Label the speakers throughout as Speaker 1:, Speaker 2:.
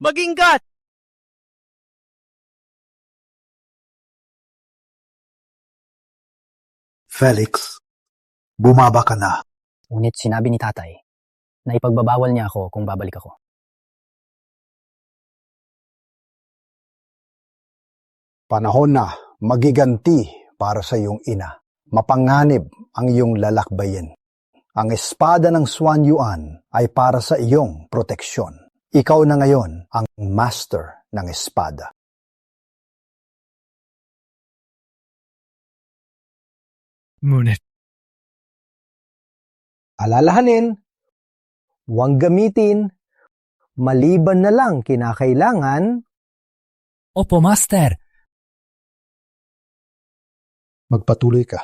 Speaker 1: Mag-ingat!
Speaker 2: Felix, bumaba ka na.
Speaker 3: Ngunit sinabi ni tatay na ipagbabawal niya ako kung babalik ako.
Speaker 2: Panahon na magiganti para sa iyong ina. Mapanganib ang iyong lalakbayin. Ang espada ng Xuan Yuan ay para sa iyong proteksyon. Ikaw na ngayon ang master ng espada.
Speaker 1: Ngunit,
Speaker 3: Alalahanin, huwag gamitin, maliban na lang kinakailangan.
Speaker 1: Opo, Master.
Speaker 2: Magpatuloy ka.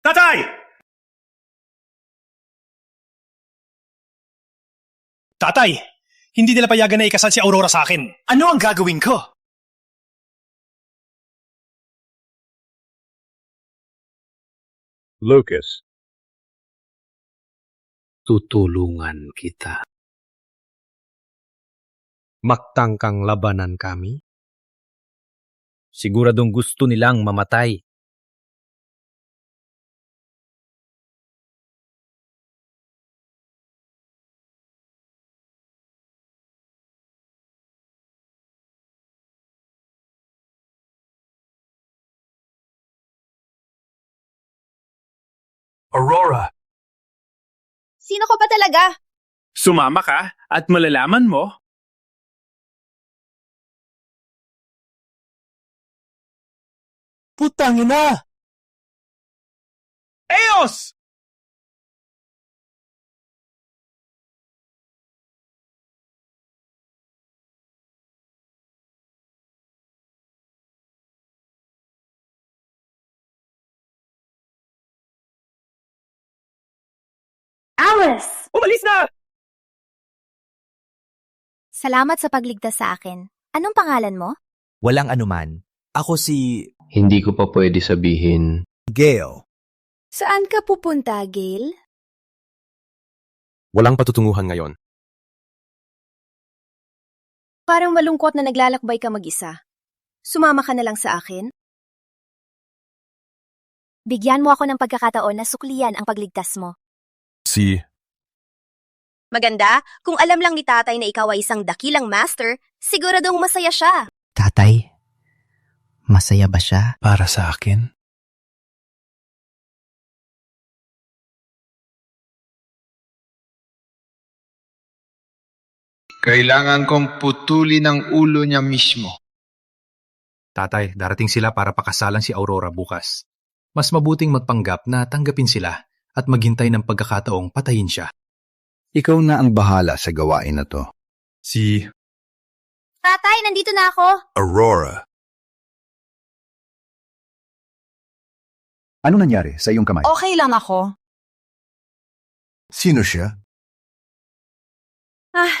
Speaker 4: Tatay! Tatay, hindi nila payagan na ikasal si Aurora sa akin. Ano ang gagawin ko?
Speaker 5: Lucas,
Speaker 6: Tutulungan kita. Magtangkang labanan kami?
Speaker 1: Siguradong gusto nilang mamatay.
Speaker 4: Aurora,
Speaker 7: Sino ka ba talaga?
Speaker 4: sumama ka at malalaman mo.
Speaker 1: Putang ina!
Speaker 4: Eos!
Speaker 7: Alice!
Speaker 4: Umalis na!
Speaker 7: Salamat sa pagligtas sa akin. Anong pangalan mo?
Speaker 1: Walang anuman. Ako si
Speaker 6: Hindi ko pa pwede sabihin.
Speaker 1: Gale.
Speaker 7: Saan ka pupunta, Gail?
Speaker 5: walang patutunguhan ngayon.
Speaker 7: Parang malungkot na naglalakbay ka mag-isa. Sumama ka na lang sa akin? Bigyan mo ako ng pagkakataon na suklian ang pagligtas mo.
Speaker 5: Si
Speaker 7: Maganda, kung alam lang ni tatay na ikaw ay isang dakilang master, siguradong masaya siya.
Speaker 3: Tatay, masaya ba siya?
Speaker 5: para sa akin?
Speaker 8: Kailangan kong putulin ang ulo niya mismo.
Speaker 9: Tatay, darating sila para pakasalan si Aurora bukas. Mas mabuting magpanggap na tanggapin sila at maghintay ng pagkakataong patayin siya.
Speaker 2: Ikaw na ang bahala sa gawain na to.
Speaker 5: Si
Speaker 7: Tatay, nandito na ako.
Speaker 5: Aurora.
Speaker 2: Ano nangyari sa iyong kamay?
Speaker 10: Okay lang ako.
Speaker 2: Sino siya?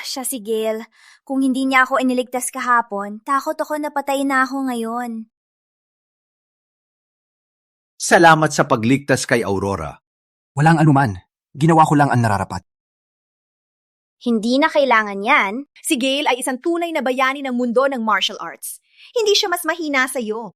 Speaker 7: Siya si Gail. Kung hindi niya ako iniligtas kahapon, takot ako na patay na ako ngayon.
Speaker 11: Salamat sa pagligtas kay Aurora.
Speaker 3: Walang anuman. Ginawa ko lang ang nararapat.
Speaker 7: Hindi na kailangan yan.
Speaker 10: Si Gail ay isang tunay na bayani ng mundo ng martial arts. Hindi siya mas mahina sa'yo.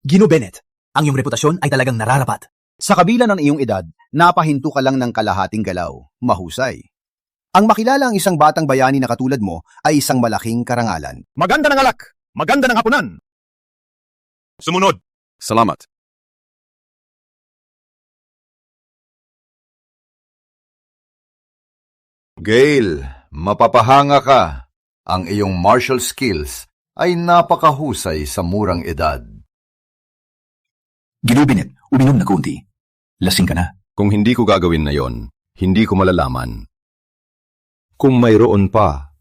Speaker 1: Gino Bennett, ang iyong reputasyon ay talagang nararapat.
Speaker 11: Sa kabila ng iyong edad, napahinto ka lang ng kalahating galaw. Mahusay. Ang makilala ang isang batang bayani na katulad mo ay isang malaking karangalan.
Speaker 5: Maganda ng alak! Maganda ng hapunan! Sumunod! Salamat.
Speaker 11: Gail, mapapahanga ka. Ang iyong martial skills ay napakahusay sa murang edad.
Speaker 1: Ginoo Bennett, uminom na konti. Lasing ka na.
Speaker 5: Kung hindi ko gagawin na yon, hindi ko malalaman. Kung mayroon pa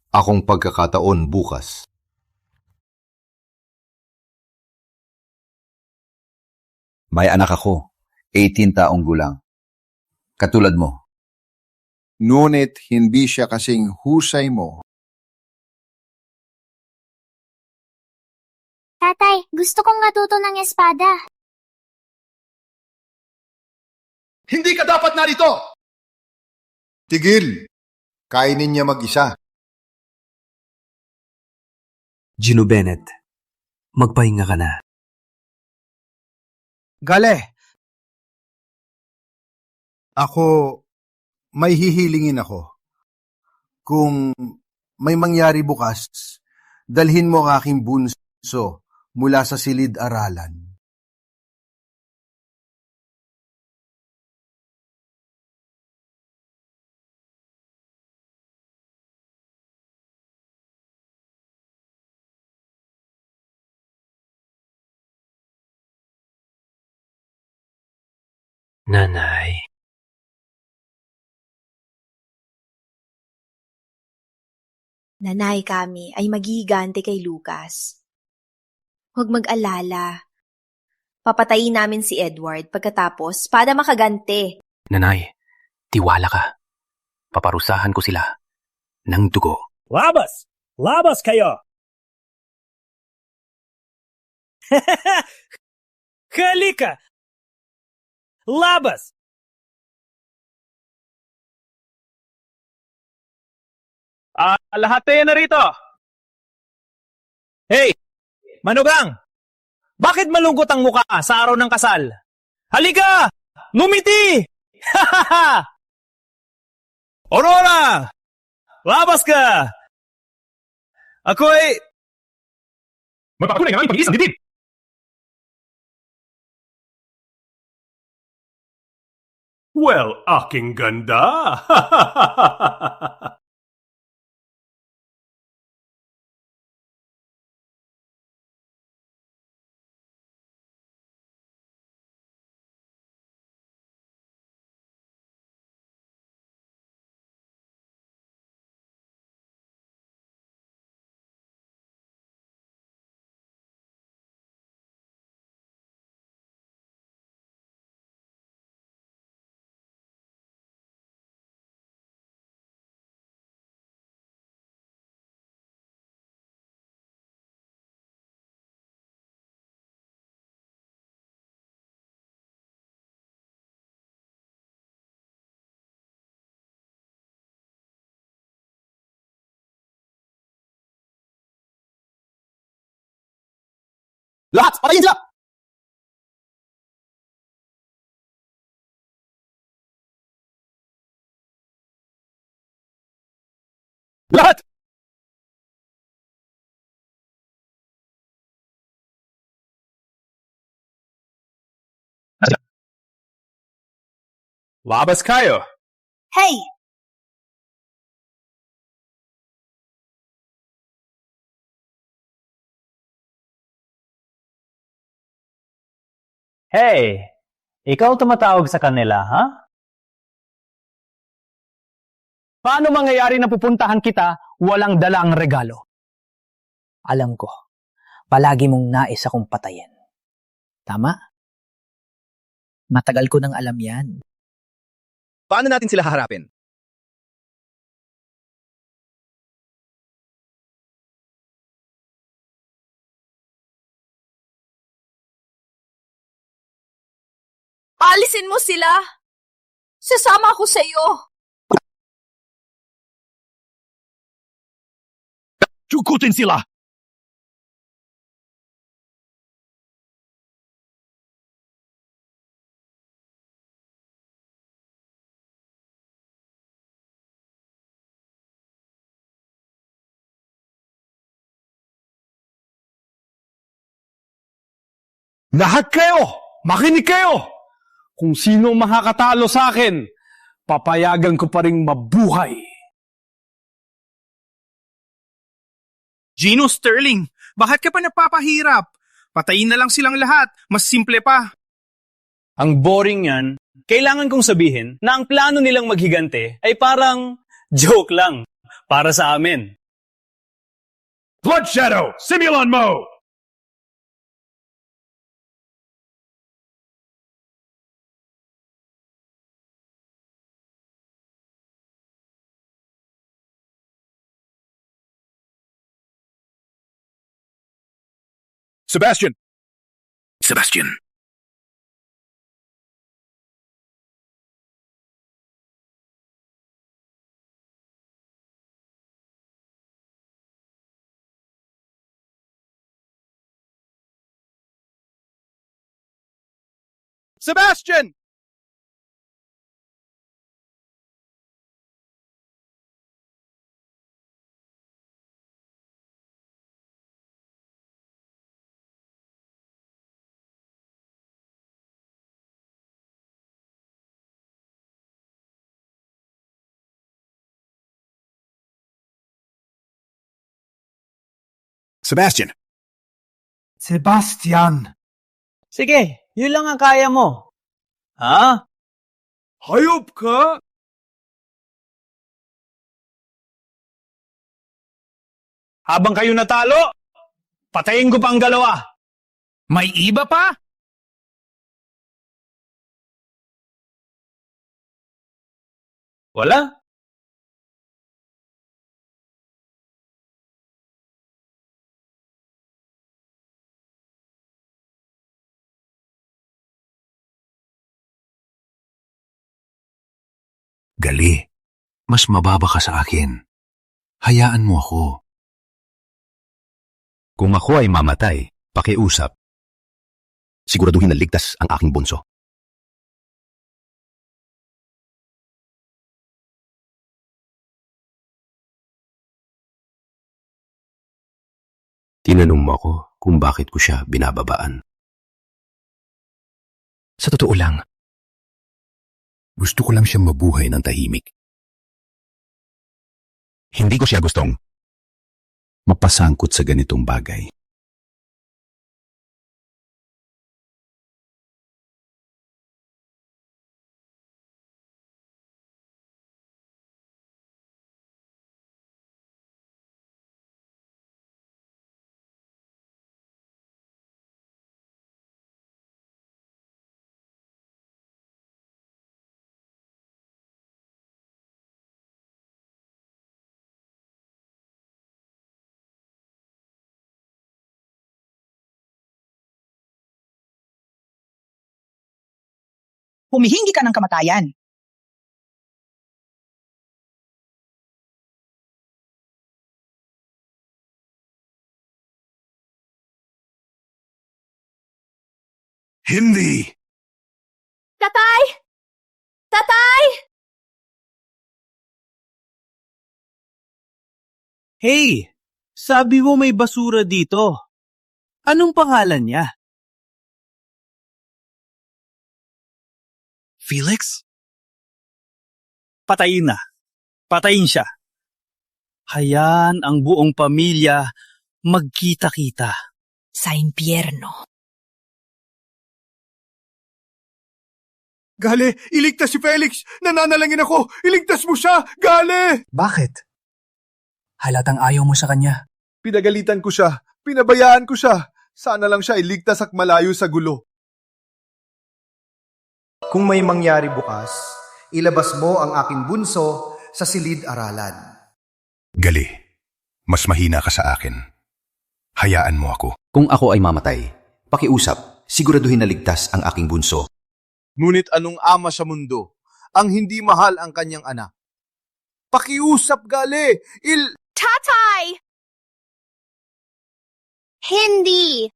Speaker 11: Akong pagkakataon bukas. May anak ako, 18 taong gulang. Katulad mo.
Speaker 8: Ngunit hindi siya kasing husay mo.
Speaker 12: Tatay, gusto kong matuto ng espada.
Speaker 2: Hindi ka dapat narito!
Speaker 8: Tigil! Kainin niya mag-isa.
Speaker 1: Gino Bennett, magpahinga ka na.
Speaker 2: Gale! Ako, may hihilingin ako. Kung may mangyari bukas, dalhin mo ang aking bunso mula sa silid-aralan.
Speaker 1: Nanay.
Speaker 10: Nanay kami ay magigante kay Lucas. Huwag mag-alala. Papatayin namin si Edward pagkatapos para makagante.
Speaker 3: Nanay, tiwala ka. Paparusahan ko sila ng dugo.
Speaker 4: Labas! Labas kayo! Halika! Labas! Lahat tayo na rito! Hey! Manugang! Bakit malungkot ang mukha sa araw ng kasal? Halika! Ngumiti! Aurora! Labas ka! Ako'y... Magpapatunay nga ang pag-iisang dibdib! Well, aking ganda!
Speaker 1: Lahat! Patayin sila! Lahat! Labas kayo!
Speaker 10: Hey!
Speaker 13: Hey! Ikaw tumatawag sa kanila, ha?
Speaker 3: Paano mangyayari na pupuntahan kita walang dalang regalo? Alam ko, palagi mong nais akong patayin. Tama? Matagal ko nang alam yan.
Speaker 1: Paano natin sila haharapin?
Speaker 10: Alisin mo sila! Sasama ako sa iyo!
Speaker 4: Sukutin sila!
Speaker 14: Lahat kayo, makinig kayo! Kung sino makakatalo sa akin, papayagan ko pa ring mabuhay.
Speaker 4: Gino Sterling, bakit ka pa napapahirap? Patayin na lang silang lahat. Mas simple pa.
Speaker 3: Ang boring yan. Kailangan kong sabihin na ang plano nilang maghigante ay parang joke lang para sa amin.
Speaker 14: Blood Shadow, Simulon Mode!
Speaker 15: Sebastian! Sebastian!
Speaker 14: Sebastian!
Speaker 15: Sebastian!
Speaker 14: Sebastian!
Speaker 3: Sige, yun lang ang kaya mo. Ha?
Speaker 14: Hayop ka!
Speaker 3: Habang kayo natalo, patayin ko pa ang dalawa.
Speaker 4: May iba pa?
Speaker 3: Wala?
Speaker 15: Gali, mas mababa ka sa akin. Hayaan mo ako.
Speaker 5: Kung ako ay mamatay, pakiusap. Siguraduhin na ligtas ang aking bunso. Tinanong mo ako kung bakit ko siya binababaan. Sa totoo lang, gusto ko lang siyang mabuhay ng tahimik. Hindi ko siya gustong mapasangkot sa ganitong bagay.
Speaker 16: Humihingi ka ng kamatayan.
Speaker 15: Hindi!
Speaker 10: Tatay! Tatay!
Speaker 4: Hey! Sabi mo may basura dito. Anong pangalan niya?
Speaker 15: Felix?
Speaker 3: Patayin na. Patayin siya. Hayaan ang buong pamilya magkita-kita.
Speaker 16: Sa impyerno.
Speaker 14: Gale, iligtas si Felix! Nananalangin ako! Iligtas mo siya! Gale!
Speaker 1: Bakit? Halatang ayaw mo sa kanya.
Speaker 14: Pinagalitan ko siya. Pinabayaan ko siya. Sana lang siya iligtas at malayo sa gulo.
Speaker 17: Kung may mangyari bukas, ilabas mo ang aking bunso sa silid-aralan.
Speaker 15: Gali, mas mahina ka sa akin. Hayaan mo ako.
Speaker 1: Kung ako ay mamatay, pakiusap, siguraduhin na ligtas ang aking bunso.
Speaker 14: Ngunit anong ama sa mundo ang hindi mahal ang kanyang anak? Pakiusap, Gale!
Speaker 10: Tatay! Hindi!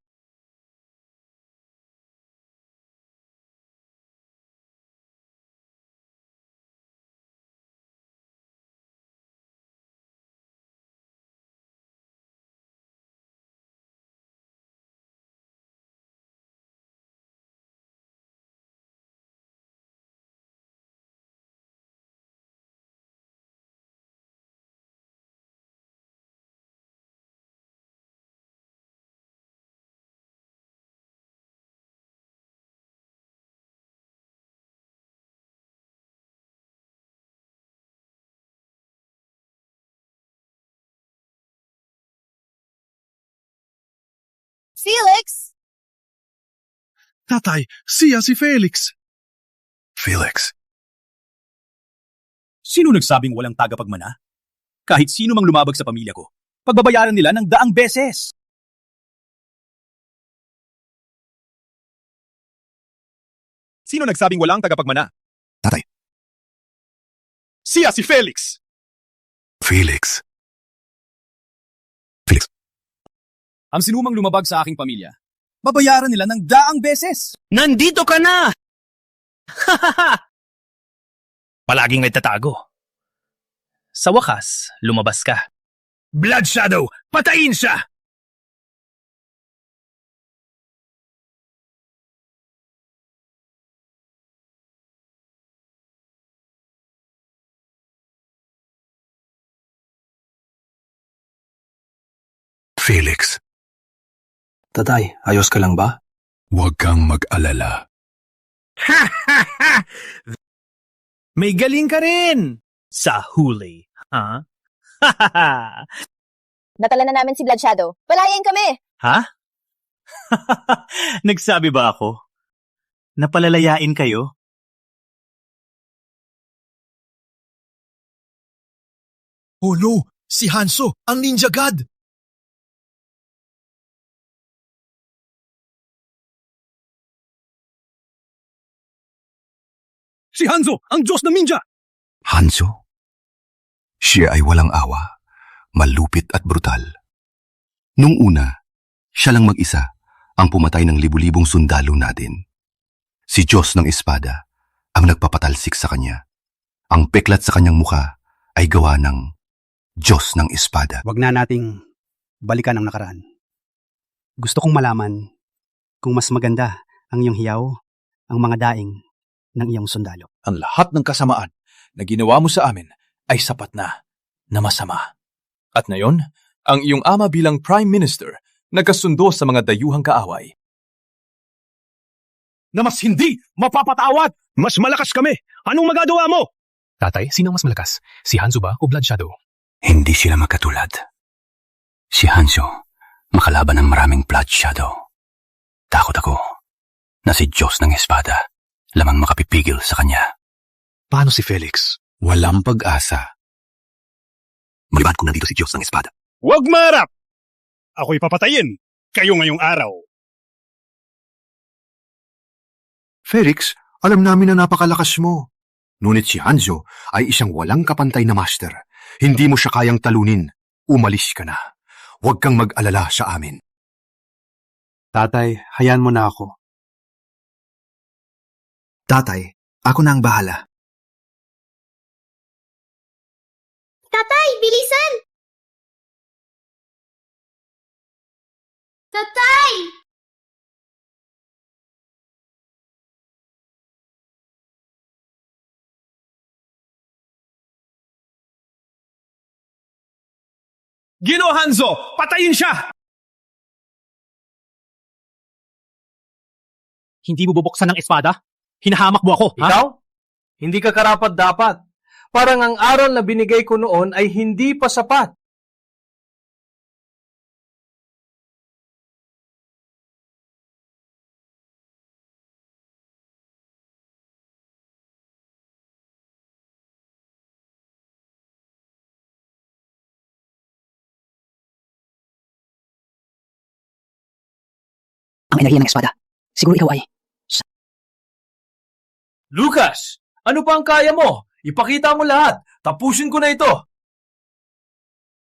Speaker 7: Felix!
Speaker 14: Tatay, siya si Felix.
Speaker 15: Felix,
Speaker 4: Sino nagsabing walang tagapagmana? Kahit sino mang lumabag sa pamilya ko, pagbabayaran nila ng 100 beses. Sino nagsabing walang tagapagmana?
Speaker 15: tatay,
Speaker 14: Siya si Felix.
Speaker 15: Felix. Felix,
Speaker 4: Ang sinumang lumabag sa aking pamilya, babayaran nila ng 100 beses. Nandito ka na! Palaging may tatago. Sa wakas, lumabas ka. Blood Shadow, patayin siya!
Speaker 15: Felix,
Speaker 6: Tatay, ayos ka lang ba?
Speaker 15: huwag kang mag-alala.
Speaker 4: May galing ka rin! Sa huli, ha?
Speaker 7: Natala na namin si Blood Shadow. Palayan kami!
Speaker 13: Ha? Nagsabi ba ako? Napalalayain kayo?
Speaker 14: Oh no, si Hanzo, ang Ninja God. Si Hanzo, ang Diyos ng Ninja!
Speaker 15: Hanzo? Siya ay walang awa, malupit at brutal. Nung una, siya lang mag-isa ang pumatay ng libu-libong sundalo natin. Si Diyos ng Espada ang nagpapatalsik sa kanya. Ang peklat sa kanyang mukha ay gawa ng Diyos ng Espada.
Speaker 18: Wag na nating balikan ang nakaraan. Gusto kong malaman kung mas maganda ang iyong hiyaw, ang mga daing ng iyong sundalo.
Speaker 4: Ang lahat ng kasamaan na ginawa mo sa amin ay sapat na masama. At ngayon, ang iyong ama bilang Prime Minister nagkasundo sa mga dayuhang kaaway.
Speaker 14: Na mas hindi mapapatawad! Mas malakas kami! Anong magagawa mo?
Speaker 9: Tatay, sino ang mas malakas? Si Hanzo ba o Blood Shadow?
Speaker 15: Hindi sila magkatulad. Si Hanzo, makalaban ng maraming Blood Shadow. Takot ako na si Diyos ng Espada lamang makapipigil sa kanya.
Speaker 9: Paano si Felix?
Speaker 15: Walang pag-asa. Maliban kung nandito si Diyos ng Espada.
Speaker 14: Huwag marap! Ako'y papatayin kayo ngayong araw.
Speaker 19: Felix, alam namin na napakalakas mo. Ngunit si Hanzo ay isang walang kapantay na master. Hindi mo siya kayang talunin. Umalis ka na. Huwag kang mag-alala sa amin.
Speaker 18: Tatay, hayaan mo na ako.
Speaker 1: Tatay, ako na ang bahala.
Speaker 12: Tatay, bilisan! Tatay!
Speaker 14: Gino Hanzo, patayin siya!
Speaker 3: Hindi mo bubuksan ng espada? Hinahamak mo ako, ha?
Speaker 6: Ikaw? Hindi ka karapat-dapat. Parang ang aral na binigay ko noon ay hindi pa sapat.
Speaker 3: Ang enerhiya ng espada. Siguro ikaw ay...
Speaker 6: Lucas, ano pa ang kaya mo? Ipakita mo lahat. Tapusin ko na ito.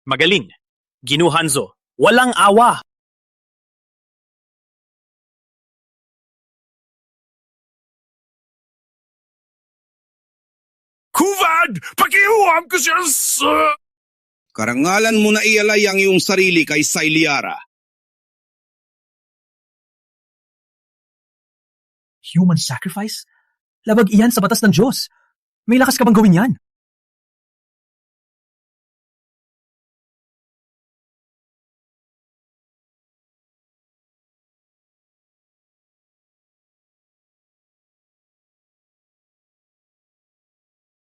Speaker 4: Magaling. Gino Hanzo, walang awa.
Speaker 14: Kuvad! Pakihuam ko siya sa...
Speaker 20: Karangalan mo na ialay ang iyong sarili kay Sailiara.
Speaker 3: Human sacrifice? Labag iyan sa batas ng Diyos. May lakas ka bang gawin yan?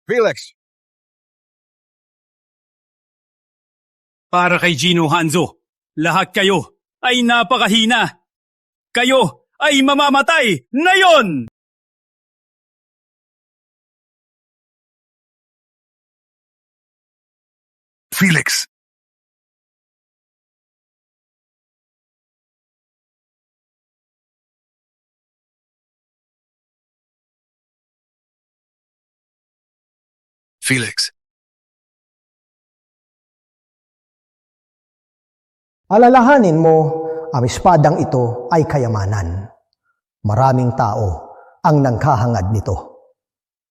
Speaker 14: Felix! Para kay Gino Hanzo, lahat kayo
Speaker 13: ay napakahina. Kayo ay mamamatay ngayon!
Speaker 19: Felix! Felix.
Speaker 2: Alalahanin mo, ang espadang ito ay kayamanan. Maraming tao ang nangkahangad nito.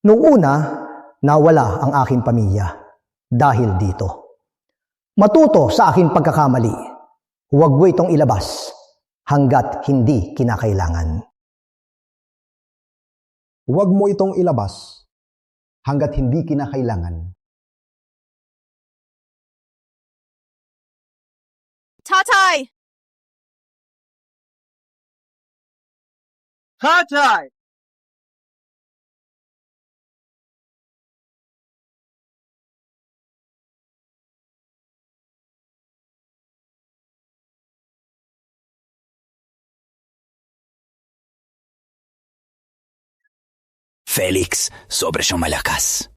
Speaker 2: Noong una, nawala ang aking pamilya dahil dito. Matuto sa aking pagkakamali. Huwag mo itong ilabas hanggat hindi kinakailangan. Huwag mo itong ilabas hanggat hindi kinakailangan.
Speaker 7: Tatay!
Speaker 6: Tatay!
Speaker 13: Felix, sobra siyang malakas.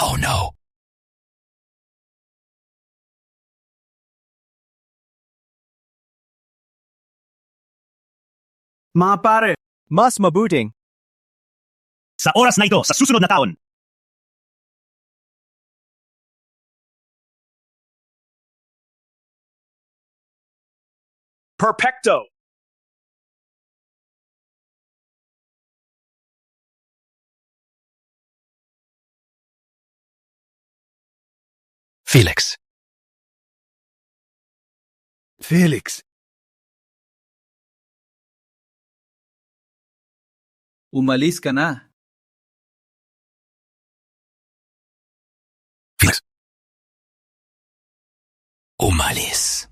Speaker 13: Oh no! Mga pare, mas mabuting. Sa oras na ito, sa susunod na taon. Perfecto!
Speaker 9: Felix.
Speaker 19: Felix.
Speaker 6: Umalis ka na.
Speaker 9: Felix. Umalis.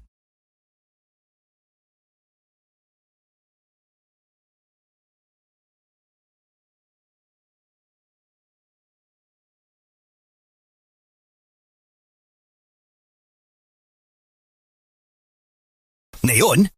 Speaker 13: Ngayon,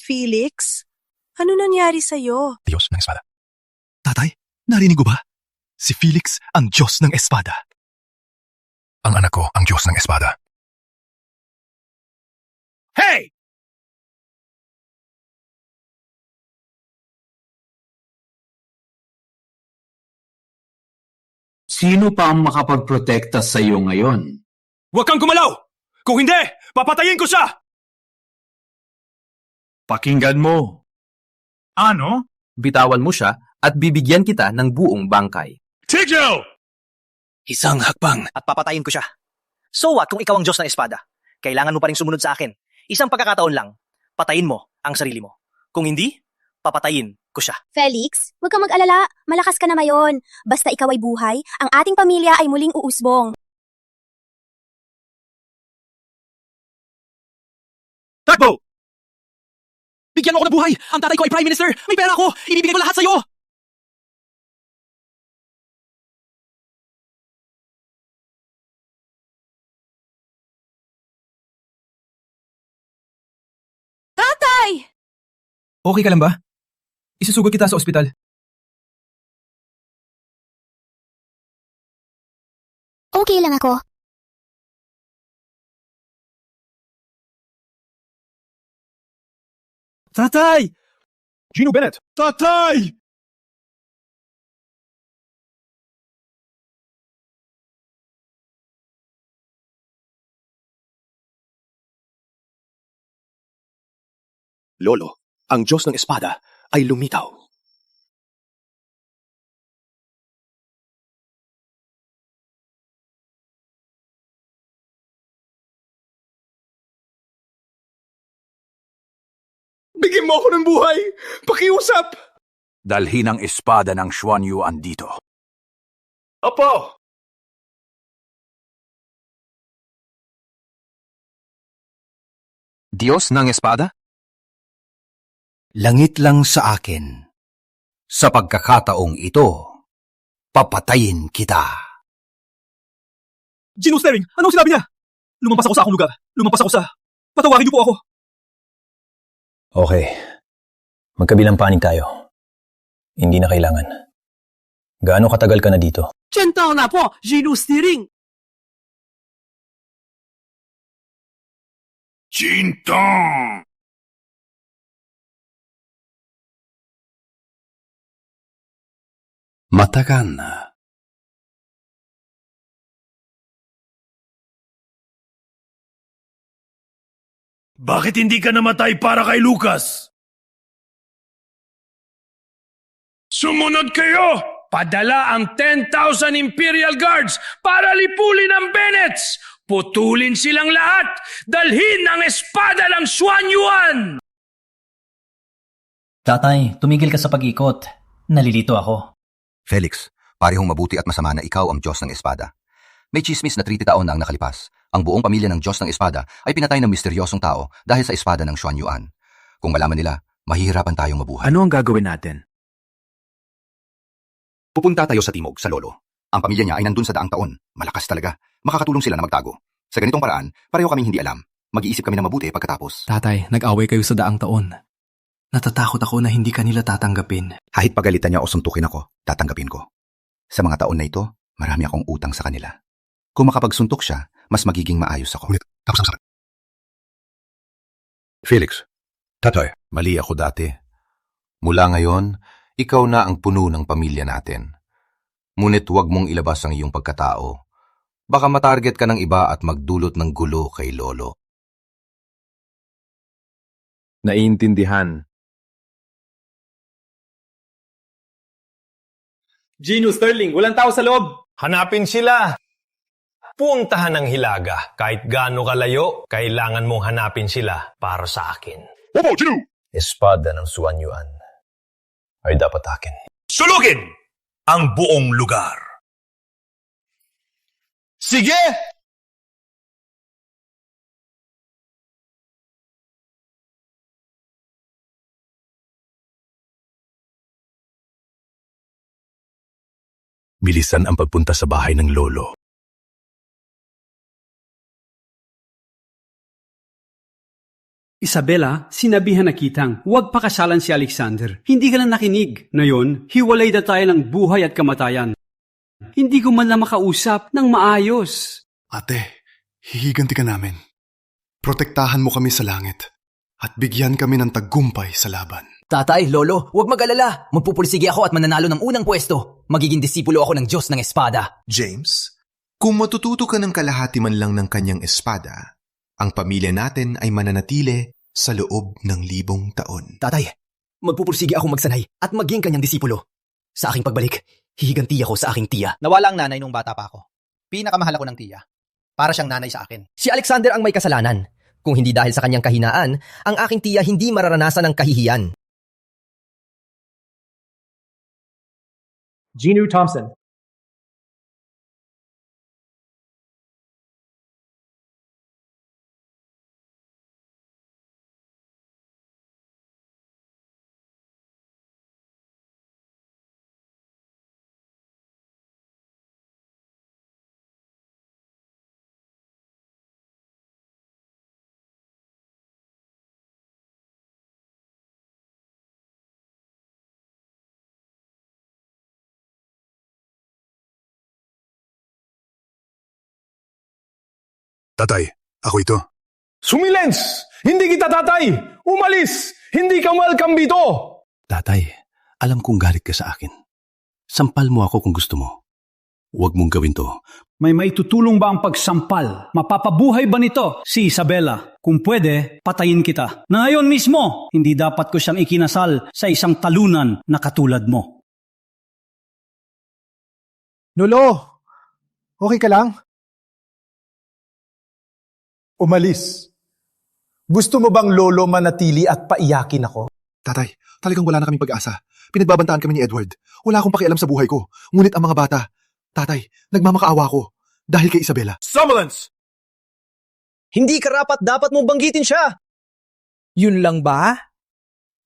Speaker 21: Felix, ano nangyari sa'yo?
Speaker 9: Diyos ng espada. Tatay, narinig ko ba? Si Felix ang Diyos ng espada. Ang anak ko ang Diyos ng espada.
Speaker 13: hey!
Speaker 14: Sino pa ang makapagprotekta sa iyo ngayon?
Speaker 13: Huwag kang gumalaw! Kung hindi, papatayin ko siya!
Speaker 14: Pakinggan mo.
Speaker 13: Ano?
Speaker 22: Bitawan mo siya at bibigyan kita ng buong bangkay.
Speaker 13: Tigil!
Speaker 3: Isang hakbang at papatayin ko siya. So what kung ikaw ang Diyos ng espada? Kailangan mo pa rin sumunod sa akin. Isang pagkakataon lang, patayin mo ang sarili mo. Kung hindi, papatayin ko siya.
Speaker 7: Felix, huwag kang mag-alala. Malakas ka na ngayon. Basta ikaw ay buhay, ang ating pamilya ay muling uusbong.
Speaker 13: Takbo! Bigyan mo ako ng buhay! Ang tatay ko ay Prime Minister! May pera ako! Ibibigay ko lahat sa'yo!
Speaker 21: Tatay!
Speaker 4: Okay ka lang ba? Isusugod kita sa ospital.
Speaker 12: Okay lang ako.
Speaker 13: Tatay!
Speaker 14: Gino Bennett! Tatay!
Speaker 13: Lolo, ang Diyos ng Espada ay lumitaw.
Speaker 14: Bigyan mo ako ng buhay! Pakiusap!
Speaker 8: Dalhin ang espada ng Xuan Yuan dito.
Speaker 14: Opo!
Speaker 1: Diyos ng Espada? Langit lang sa akin. Sa pagkakataong ito, papatayin kita.
Speaker 13: Gino Sterling, anong sinabi niya? Lumampas ako sa akong lugar. Lumampas ako sa... Patawagin niyo po ako.
Speaker 11: Okay. Magkabilang panig tayo. Hindi na kailangan. Gaano katagal ka na dito?
Speaker 13: 10 taon na po, Gino Sterling!
Speaker 8: Chintong!
Speaker 15: Matagal na.
Speaker 14: Bakit hindi ka namatay para kay Lucas? Sumunod kayo! Padala ang 10,000 Imperial Guards para lipulin ang Bennets! Putulin silang lahat! Dalhin ang espada ng Xuan Yuan!
Speaker 3: Tatay, tumigil ka sa pag-ikot. Nalilito ako.
Speaker 1: Felix, parehong mabuti at masama na ikaw ang Diyos ng Espada. May chismis na 30 taon na ang nakalipas. Ang buong pamilya ng Diyos ng Espada ay pinatay ng misteryosong tao dahil sa espada ng Xuan Yuan. Kung malaman nila, mahihirapan tayong mabuhay.
Speaker 8: Ano ang gagawin natin?
Speaker 1: Pupunta tayo sa timog, sa lolo. Ang pamilya niya ay nandun sa daang taon. Malakas talaga. Makakatulong sila na magtago. Sa ganitong paraan, pareho kaming hindi alam. Mag-iisip kami ng mabuti pagkatapos.
Speaker 23: Tatay, nag-away kayo sa daang taon. Natatakot ako na hindi kanila tatanggapin.
Speaker 1: Kahit pagalitan niya o suntukin ako, tatanggapin ko. Sa mga taon na ito, marami akong utang sa kanila. Kung makapagsuntok siya, mas magiging maayos ako.
Speaker 5: Felix, tatay, mali ako dati. Mula ngayon, ikaw na ang puno ng pamilya natin. Ngunit huwag mong ilabas ang iyong pagkatao. Baka matarget ka ng iba at magdulot ng gulo kay Lolo.
Speaker 4: Naiintindihan.
Speaker 14: Gino Sterling, walang tao sa loob. Hanapin sila. Puntahan ng Hilaga. Kahit gaano kalayo, kailangan mong hanapin sila para sa akin.
Speaker 19: Opo, Gino!
Speaker 14: Espada ng Xuan Yuan ay dapat akin.
Speaker 19: Sulugin ang buong lugar. Sige! Bilisan ang pagpunta sa bahay ng lolo.
Speaker 24: Isabela, sinabihan na kitang, huwag pakasalan si Alexander. Hindi ka lang nakinig. Ngayon, hiwalay na tayo ng buhay at kamatayan. Hindi ko man lang makausap ng maayos.
Speaker 25: Ate, hihiganti ka namin. Protektahan mo kami sa langit at bigyan kami ng tagumpay sa laban.
Speaker 26: Tatay, Lolo, huwag mag-alala. Magpupursige ako at mananalo ng unang pwesto. Magiging disipulo ako ng Diyos ng Espada.
Speaker 27: James, kung matututo ka ng kalahati man lang ng kanyang espada, ang pamilya natin ay mananatili sa loob ng 1,000 taon.
Speaker 26: Tatay, magpupursige akong magsanay at maging kanyang disipulo. Sa aking pagbalik, hihiganti ako sa aking tiya.
Speaker 3: Nawala ang nanay nung bata pa ako. Pinakamahal ako ng tiya. Para siyang nanay sa akin.
Speaker 26: Si Alexander ang may kasalanan. Kung hindi dahil sa kanyang kahinaan, ang aking tiya hindi mararanasan ng kahihiyan.
Speaker 6: Gino Thompson,
Speaker 25: Tatay, ako ito.
Speaker 14: Sumilens! Hindi kita tatay! Umalis! Hindi ka welcome dito!
Speaker 15: Tatay, alam kong galit ka sa akin. Sampal mo ako kung gusto mo. Huwag mong gawin to.
Speaker 24: May maitutulong ba ang pagsampal? Mapapabuhay ba nito si Isabela? Kung pwede, patayin kita. Na ngayon mismo, hindi dapat ko siyang ikinasal sa isang talunan na katulad mo.
Speaker 2: Lolo, okay ka lang? Umalis. Gusto mo bang lolo manatili at paiyakin ako?
Speaker 19: Tatay, talagang wala na kaming pag-asa. Pinagbabantaan kami ni Edward. Wala akong pakialam sa buhay ko. Ngunit ang mga bata, tatay, nagmamakaawa ko dahil kay Isabela.
Speaker 13: Somnolence!
Speaker 3: Hindi karapat dapat mong banggitin siya.
Speaker 9: Yun lang ba?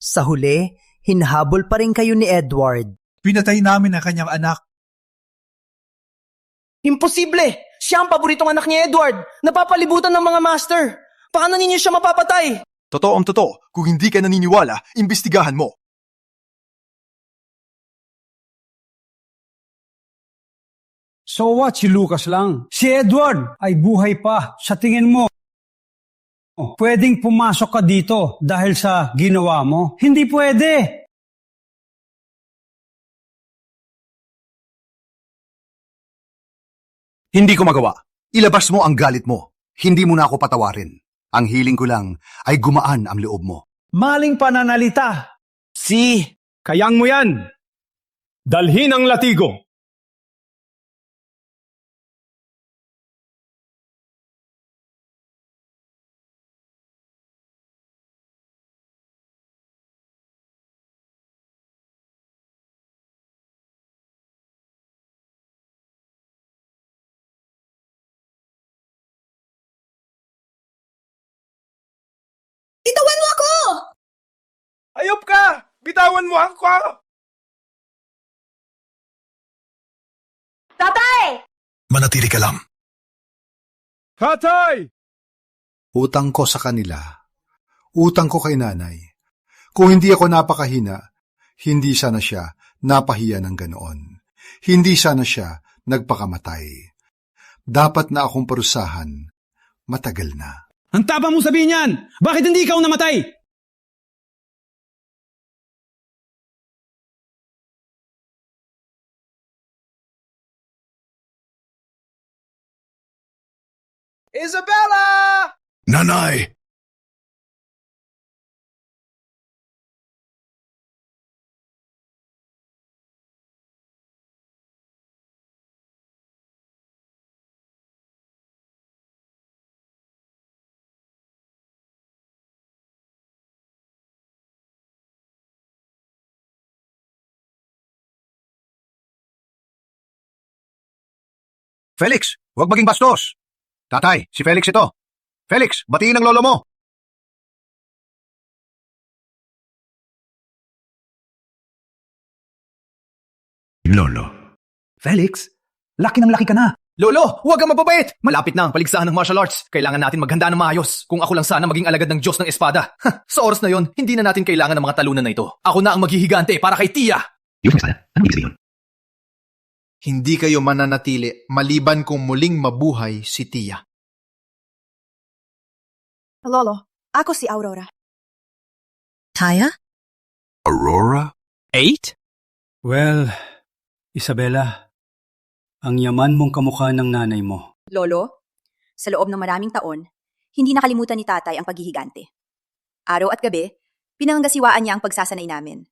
Speaker 9: Sa huli, hinhabol pa rin kayo ni Edward.
Speaker 2: Pinatay namin ang kanyang anak.
Speaker 3: Imposible! Siya ang paboritong anak ni Edward. Napapalibutan ng mga master. Paano ninyo siya mapapatay?
Speaker 19: Totoong totoo. Kung hindi ka naniniwala, imbestigahan mo.
Speaker 24: So what, si Lucas lang? Si Edward ay buhay pa. Sa tingin mo, pwedeng pumasok ka dito dahil sa ginawa mo? Hindi pwede.
Speaker 19: Hindi ko magawa. Ilabas mo ang galit mo. Hindi mo na ako patawarin. Ang hiling ko lang ay gumaan ang loob mo.
Speaker 24: Maling pananalita.
Speaker 14: Kayang mo yan! Dalhin ang latigo!
Speaker 12: Bitawan mo ako!
Speaker 14: Ayop ka! Bitawan mo ako!
Speaker 12: Tatay!
Speaker 15: Manatili ka lang.
Speaker 14: Tatay!
Speaker 2: Utang ko sa kanila. Utang ko kay nanay. Kung hindi ako napakahina, hindi sana siya napahiya ng ganoon. Hindi sana siya nagpakamatay. Dapat na akong parusahan. Matagal na.
Speaker 24: Ang tapa mo sabihin yan! Bakit hindi ikaw namatay?
Speaker 14: Isabela!
Speaker 15: Nanay!
Speaker 19: Felix, huwag maging bastos. Tatay, si Felix ito. Felix, batiin ang lolo mo.
Speaker 26: Lolo. Felix, laki ng laki ka na.
Speaker 22: Lolo, huwag kang mababait! Malapit na ang paligsahan ng martial arts. Kailangan natin maghanda ng maayos. Kung ako lang sana maging alagad ng Diyos ng Espada. Sa oras na yon, hindi na natin kailangan ng mga talunan na ito. Ako na ang maghihigante para kay Tia.
Speaker 26: Diyos ng Espada? Ano ibig sabihin?
Speaker 27: Hindi kayo mananatili maliban kung muling mabuhay si Tia.
Speaker 21: Lolo, ako si Aurora.
Speaker 7: Taya?
Speaker 15: Aurora?
Speaker 13: 8?
Speaker 24: Well, Isabela, ang yaman mong kamukha ng nanay mo.
Speaker 10: Lolo, sa loob ng maraming taon, hindi nakalimutan ni tatay ang paghihigante. Araw at gabi, pinanggasiwaan niya ang pagsasanay namin.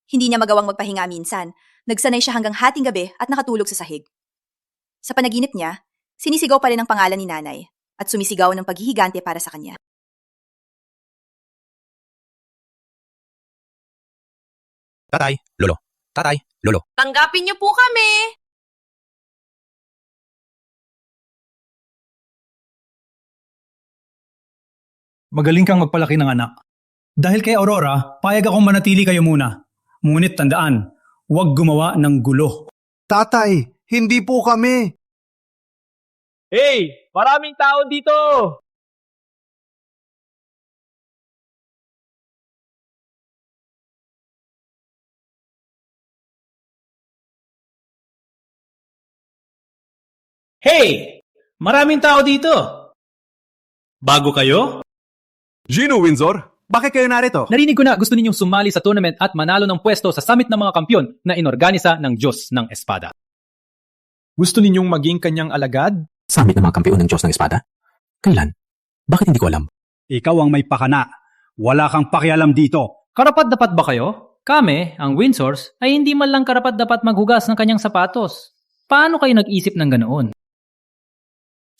Speaker 10: Hindi niya magawang magpahinga minsan, nagsanay siya hanggang hating gabi at nakatulog sa sahig. Sa panaginip niya, sinisigaw pa rin ang pangalan ni nanay at sumisigaw ng paghihigante para sa kanya.
Speaker 11: Tatay, lolo. Tatay, lolo.
Speaker 12: Tanggapin niyo po kami!
Speaker 23: Magaling kang magpalaki ng anak. Dahil kay Aurora, payag akong manatili kayo muna. Ngunit tandaan, huwag gumawa ng gulo.
Speaker 2: Tatay, hindi po kami.
Speaker 6: Hey, maraming tao dito! Hey, maraming tao dito!
Speaker 13: Bago kayo?
Speaker 19: Gino Windsor, bakit kayo narito?
Speaker 22: Narinig ko na gusto ninyong sumali sa tournament at manalo ng pwesto sa Summit ng mga Kampyon na inorganisa ng Diyos ng Espada.
Speaker 4: Gusto ninyong maging kanyang alagad?
Speaker 11: Summit ng mga kampiyon ng Diyos ng Espada? Kailan? Bakit hindi ko alam?
Speaker 24: Ikaw ang may pakana. Wala kang pakialam dito.
Speaker 6: Karapat-dapat ba kayo? Kami, ang Windsors, ay hindi man lang karapat-dapat maghugas ng kanyang sapatos. Paano kayo nag-isip ng ganoon?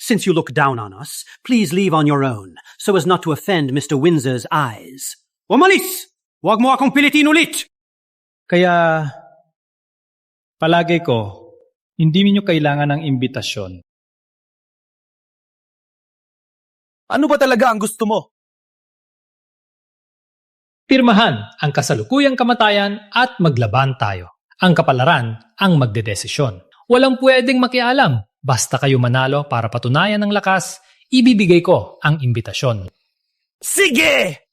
Speaker 1: Since you look down on us, please leave on your own, so as not to offend Mr. Windsor's eyes.
Speaker 24: Umalis! Huwag mo akong pilitin ulit!
Speaker 23: Kaya, palagay ko, hindi ninyo kailangan ng imbitasyon.
Speaker 4: Ano ba talaga ang gusto mo?
Speaker 6: Pirmahan ang kasalukuyang kamatayan at maglaban tayo. Ang kapalaran ang magdedesisyon. Walang pwedeng makialam. Basta kayo manalo para patunayan ng lakas, ibibigay ko ang imbitasyon.
Speaker 13: Sige!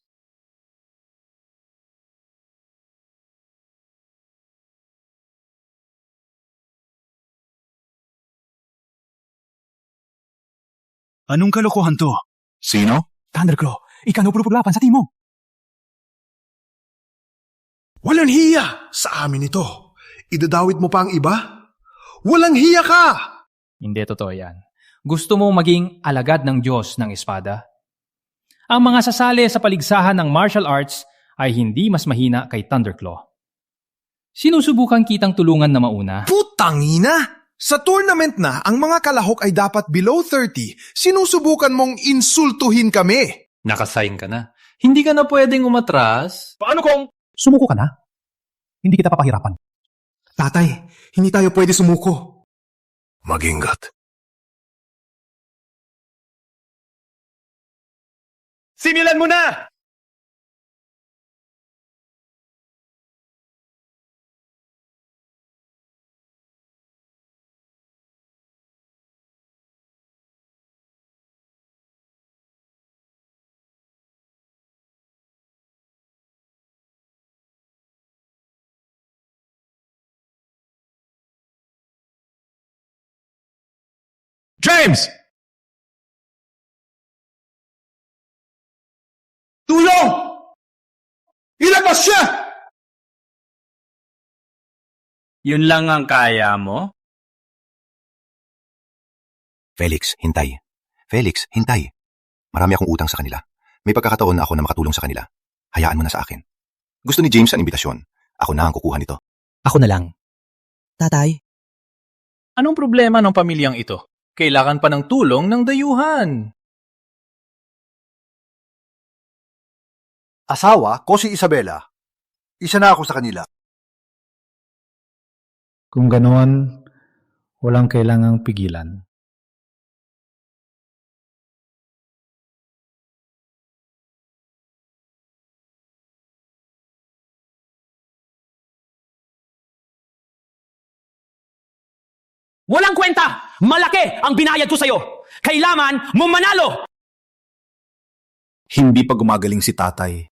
Speaker 19: Anong kalokohan to? Sino?
Speaker 4: Thunderclaw, ikanupulupulapan sa timo.
Speaker 19: Walang hiya sa amin ito. Idadawit mo pa ang iba? Walang hiya ka!
Speaker 6: Hindi totoo yan. Gusto mo maging alagad ng Diyos ng Espada? Ang mga sasali sa paligsahan ng martial arts ay hindi mas mahina kay Thunderclaw. Sinusubukan kitang tulungan na mauna.
Speaker 2: Putangina! Sa tournament na, ang mga kalahok ay dapat below 30. Sinusubukan mong insultuhin kami.
Speaker 6: Nakasayang ka na. Hindi ka na pwedeng umatras.
Speaker 13: Paano kung...
Speaker 11: Sumuko ka na? Hindi kita papahirapan.
Speaker 19: Tatay, hindi tayo pwede sumuko. Magingat.
Speaker 13: Simulan mo na!
Speaker 19: James!
Speaker 2: Tulong! Ilabas siya!
Speaker 13: Yun lang ang kaya mo?
Speaker 15: Felix, hintay. Felix, hintay. Marami akong utang sa kanila. May pagkakataon na ako na makatulong sa kanila. Hayaan mo na sa akin. Gusto ni James ang imbitasyon. Ako na ang kukuha nito.
Speaker 11: Ako na lang. Tatay.
Speaker 4: Anong problema ng pamilyang ito? Kailangan pa ng tulong ng dayuhan.
Speaker 2: Asawa ko si Isabela. Isa na ako sa kanila.
Speaker 23: Kung ganoon, walang kailangang pigilan.
Speaker 13: Walang kwenta! Malaki ang binayad ko sa'yo! Kailangan mo manalo!
Speaker 2: Hindi pa gumagaling si tatay.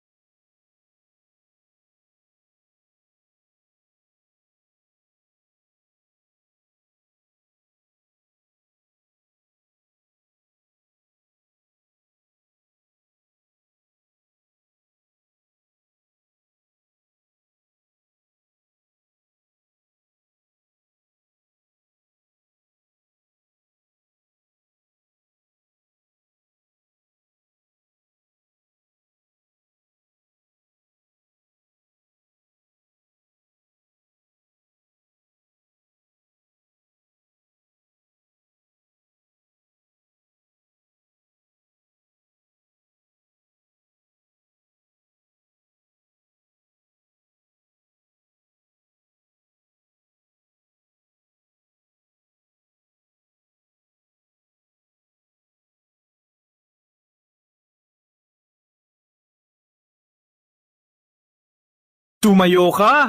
Speaker 13: Tumayo ka!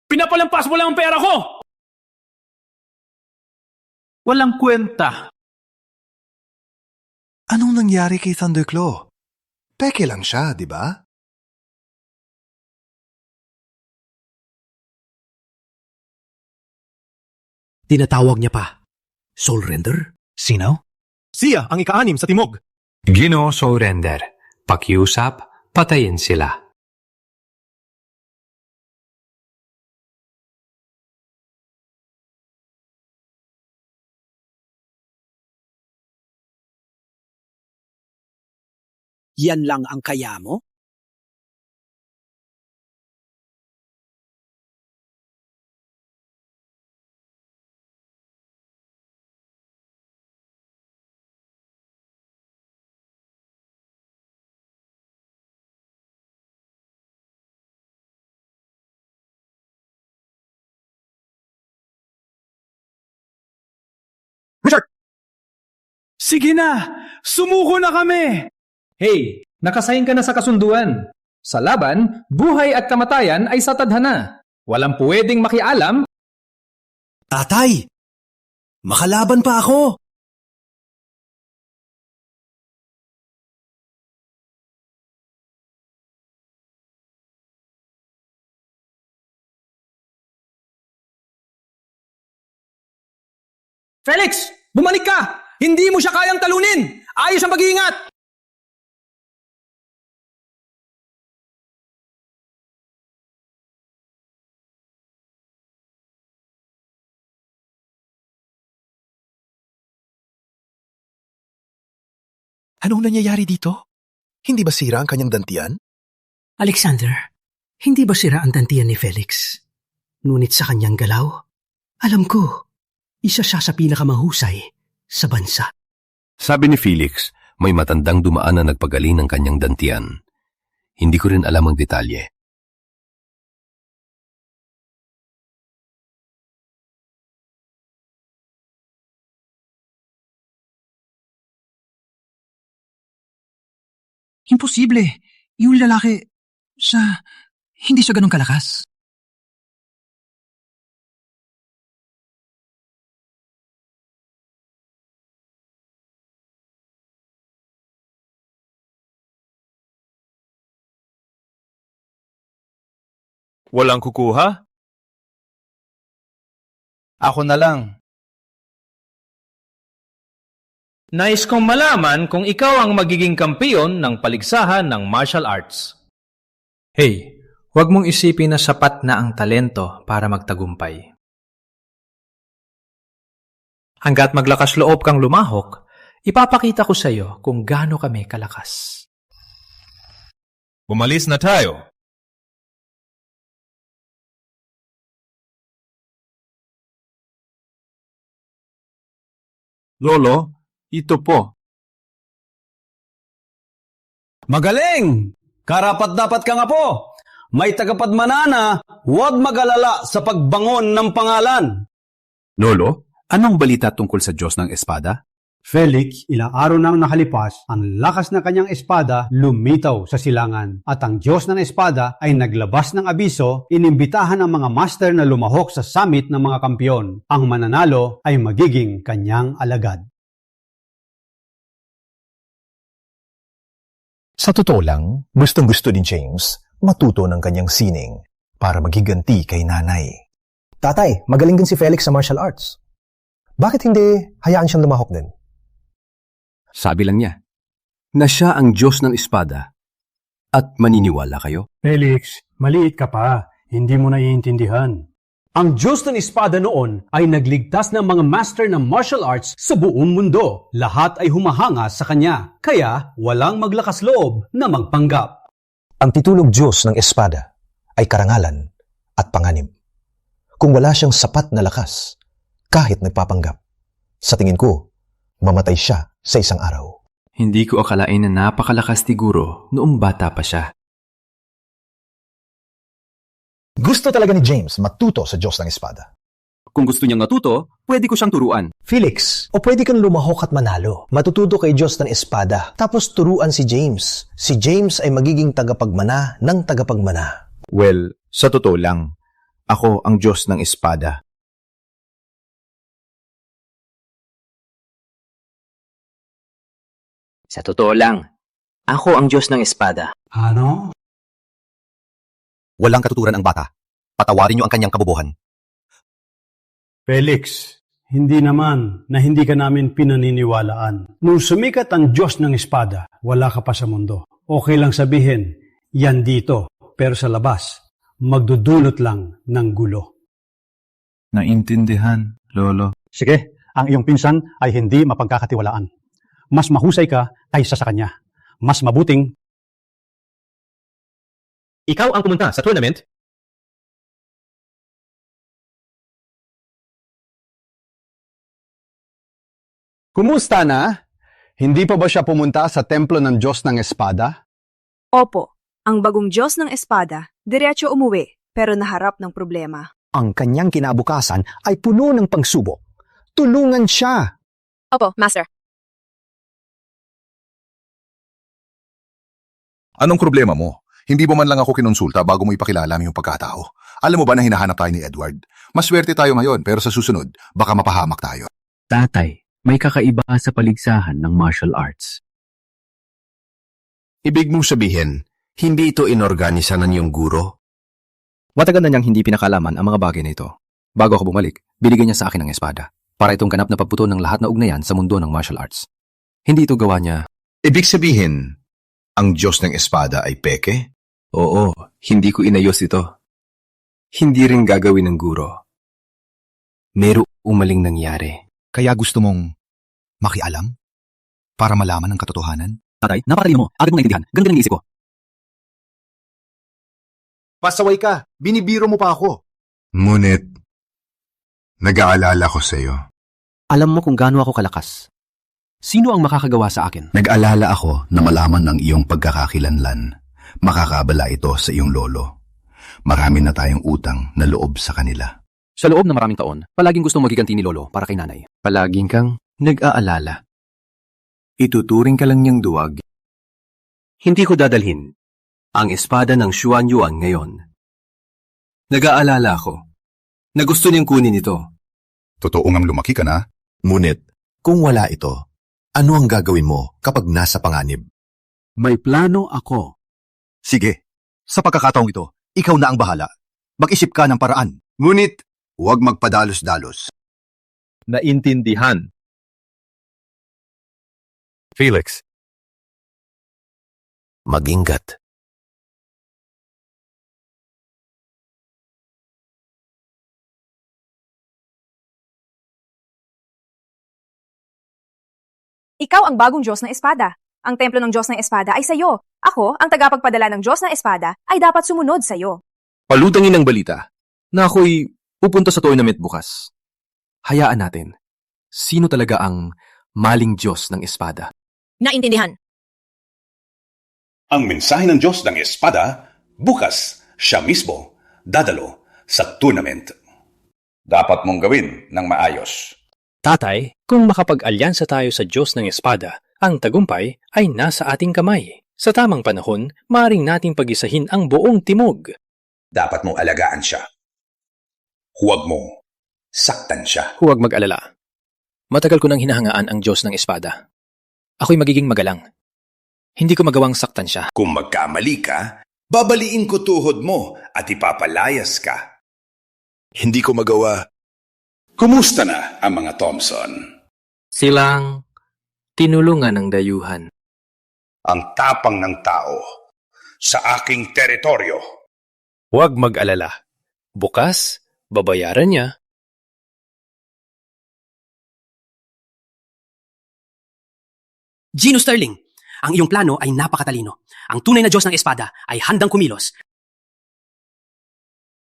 Speaker 13: Pinapalampas mo lang ang pera ko! Walang kwenta.
Speaker 2: Anong nangyari kay Thunderclaw? Peke lang siya, di ba?
Speaker 1: Tinatawag niya pa. Soul Render?
Speaker 11: Sino?
Speaker 13: Siya ang ika-6 sa timog.
Speaker 5: Ginoo surrender. Pakiusap, patayin sila.
Speaker 8: Yan lang ang kaya mo?
Speaker 13: Richard! Sige na! Sumuko na kami!
Speaker 6: Hey, nakasayin ka na sa kasunduan. Sa laban, buhay at kamatayan ay sa tadhana. Walang pwedeng makialam.
Speaker 8: Tatay! Makalaban pa ako!
Speaker 22: Felix! Bumalik ka! Hindi mo siya kayang talunin! Ayos ang pag-iingat!
Speaker 16: Anong nangyayari dito? Hindi ba sira ang kanyang dantian?
Speaker 17: Alexander, hindi ba sira ang dantian ni Felix? Ngunit sa kanyang galaw, alam ko, isa siya sa pinakamahusay sa bansa.
Speaker 15: Sabi ni Felix, may matandang dumaan na nagpagaling ng kanyang dantian. Hindi ko rin alam ang detalye.
Speaker 18: Imposible. Yung lalaki, hindi siya ganun kalakas.
Speaker 4: Walang kukuha?
Speaker 22: Ako na lang.
Speaker 6: Nais kong malaman kung ikaw ang magiging kampiyon ng paligsahan ng martial arts.
Speaker 5: Hey, huwag mong isipin na sapat na ang talento para magtagumpay. Hanggat maglakas loob kang lumahok, ipapakita ko sa iyo kung gaano kami kalakas.
Speaker 4: Umalis na tayo.
Speaker 24: Lolo, ito po. Magaling! Karapat-dapat ka nga po. May tagapadmanana, huwag mag-alala sa pagbangon ng pangalan.
Speaker 20: Lolo, anong balita tungkol sa Diyos ng Espada?
Speaker 24: Felix, ilang araw nang nakalipas, ang lakas ng kanyang espada lumitaw sa silangan. At ang Diyos ng Espada ay naglabas ng abiso, inimbitahan ang mga master na lumahok sa summit ng mga kampiyon. Ang mananalo ay magiging kanyang alagad.
Speaker 11: Sa totoo lang, gustong-gusto ni James matuto ng kanyang sining para magiganti kay nanay.
Speaker 26: Tatay, magaling din si Felix sa martial arts. Bakit hindi hayaan siyang lumahok din?
Speaker 15: Sabi lang niya, na siya ang Diyos ng Espada. At maniniwala kayo?
Speaker 24: Felix, maliit ka pa. Hindi mo naiintindihan. Ang Diyos ng Espada noon ay nagligtas ng mga master ng martial arts sa buong mundo. Lahat ay humahanga sa kanya. Kaya walang maglakas loob na magpanggap.
Speaker 11: Ang titulog Diyos ng Espada ay karangalan at panganib. Kung wala siyang sapat na lakas, kahit nagpapanggap, sa tingin ko, mamatay siya sa isang araw.
Speaker 5: Hindi ko akalain na napakalakas ni Guro noong bata pa siya.
Speaker 11: Gusto talaga ni James matuto sa Diyos ng Espada.
Speaker 15: Kung gusto niyang matuto, pwede ko siyang turuan.
Speaker 26: Felix, o pwede kang lumahok at manalo. Matututo kay Diyos ng Espada. Tapos turuan si James. Si James ay magiging tagapagmana ng tagapagmana.
Speaker 20: Well, sa totoo lang, ako ang Diyos ng Espada.
Speaker 25: Sa totoo lang, ako ang Diyos ng Espada.
Speaker 24: Ano?
Speaker 16: Walang katuturan ang bata. Patawarin niyo ang kanyang kabobohan.
Speaker 24: Felix, Hindi naman na hindi ka namin pinaniniwalaan. Nung sumikat ang Diyos ng Espada, wala ka pa sa mundo. Okay lang sabihin, yan dito, pero sa labas, magdudulot lang ng gulo.
Speaker 20: Naintindihan, Lolo.
Speaker 3: Sige, ang iyong pinsan ay hindi mapagkakatiwalaan. Mas mahusay ka kaysa sa kanya. Mas mabuting
Speaker 13: Ikaw ang pumunta sa tournament?
Speaker 7: Kumusta na? Hindi pa ba siya pumunta sa templo ng Diyos ng Espada?
Speaker 9: Opo, ang bagong Diyos ng Espada, diretso umuwi, pero naharap ng problema.
Speaker 26: Ang kanyang kinabukasan ay puno ng pagsubok. Tulungan siya!
Speaker 12: Opo, Master.
Speaker 15: Anong problema mo? Hindi mo man lang ako kinonsulta bago mo ipakilala ang iyong pagkatao. Alam mo ba na hinahanap tayo ni Edward? Maswerte tayo ngayon pero sa susunod, baka mapahamak tayo.
Speaker 10: Tatay, may kakaiba sa paligsahan ng martial arts.
Speaker 19: Ibig mong sabihin, hindi ito inorganisa ng iyong guro?
Speaker 4: Matagal na niyang hindi pinakalaman ang mga bagay na ito. Bago ako bumalik, binigyan niya sa akin ng espada para itong ganap na pagputo ng lahat na ugnayan sa mundo ng martial arts. Hindi ito gawa niya.
Speaker 19: Ibig sabihin, ang Diyos ng Espada ay peke?
Speaker 4: Oo, hindi ko inayos ito. Hindi rin gagawin ng guro. Merong umaling nangyari.
Speaker 19: Kaya gusto mong makialam? Para malaman ang katotohanan?
Speaker 13: Tatay, napakalino mo. Agad mong naintindihan. Ganito ang iisip ko.
Speaker 2: Pasaway ka. Binibiro mo pa ako.
Speaker 15: Ngunit, nag-aalala ko sa iyo.
Speaker 13: Alam mo kung gaano ako kalakas. Sino ang makakagawa sa akin?
Speaker 15: Nag-alala ako na malaman ang iyong pagkakakilanlan. Makakabala ito sa iyong lolo. Marami na tayong utang na loob sa kanila.
Speaker 4: Sa loob ng maraming taon, palaging gustong magiganti ni Lolo para kay nanay. Palaging kang nag-aalala. Ituturing ka lang niyang duwag. Hindi ko dadalhin ang espada ng Xuan Yuan ngayon. Nag-aalala ako na gusto niyang kunin ito.
Speaker 15: Totoo ngang lumaki ka na? Ngunit, kung wala ito, ano ang gagawin mo kapag nasa panganib?
Speaker 19: May plano ako.
Speaker 15: Sige, sa pagkakataong ito, ikaw na ang bahala. Mag-isip ka ng paraan. Ngunit, huwag magpadalos-dalos.
Speaker 20: Naintindihan.
Speaker 15: Felix.
Speaker 19: Mag-ingat.
Speaker 9: Ikaw ang bagong Diyos ng Espada. Ang templo ng Diyos ng Espada ay sayo. Ako, ang tagapagpadala ng Diyos ng Espada, ay dapat sumunod sayo.
Speaker 4: Palutangin ng balita na ako'y pupunta sa tournament bukas. Hayaan natin. Sino talaga ang maling Diyos ng Espada?
Speaker 12: Naintindihan.
Speaker 14: Ang mensahe ng Diyos ng Espada, bukas, siya mismo, dadalo sa tournament. Dapat mong gawin ng maayos.
Speaker 5: Tatay, kung makapag-alyansa tayo sa Diyos ng Espada, ang tagumpay ay nasa ating kamay. Sa tamang panahon, maaaring nating pag-isahin ang buong timog.
Speaker 14: Dapat mong alagaan siya. Huwag mong saktan siya.
Speaker 4: Huwag mag-alala. Matagal ko nang hinahangaan ang Diyos ng Espada. Ako'y magiging magalang. Hindi ko magawang saktan siya.
Speaker 14: Kung magkamali ka, babaliin ko tuhod mo at ipapalayas ka. Hindi ko magawa. Kumusta na ang mga Thompson?
Speaker 25: Silang tinulungan ng dayuhan.
Speaker 14: Ang tapang ng tao sa aking teritoryo.
Speaker 5: Huwag mag-alala. Bukas, babayaran niya.
Speaker 13: Gino Sterling, ang iyong plano ay napakatalino. Ang tunay na Diyos ng Espada ay handang kumilos.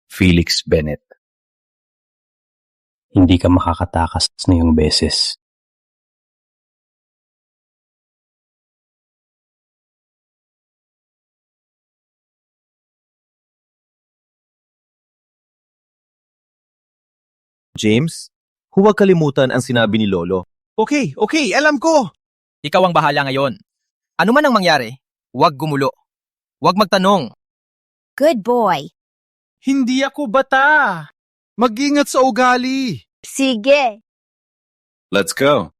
Speaker 10: Felix Bennett. Hindi ka makakatakas ngayong beses.
Speaker 20: James, huwag kalimutan ang sinabi ni Lolo.
Speaker 16: Okay, alam ko.
Speaker 22: Ikaw ang bahala ngayon. Ano man ang mangyari, huwag gumulo. Huwag magtanong.
Speaker 12: Good boy.
Speaker 16: Hindi ako bata. Mag-ingat sa ugali.
Speaker 12: Sige.
Speaker 14: Let's go.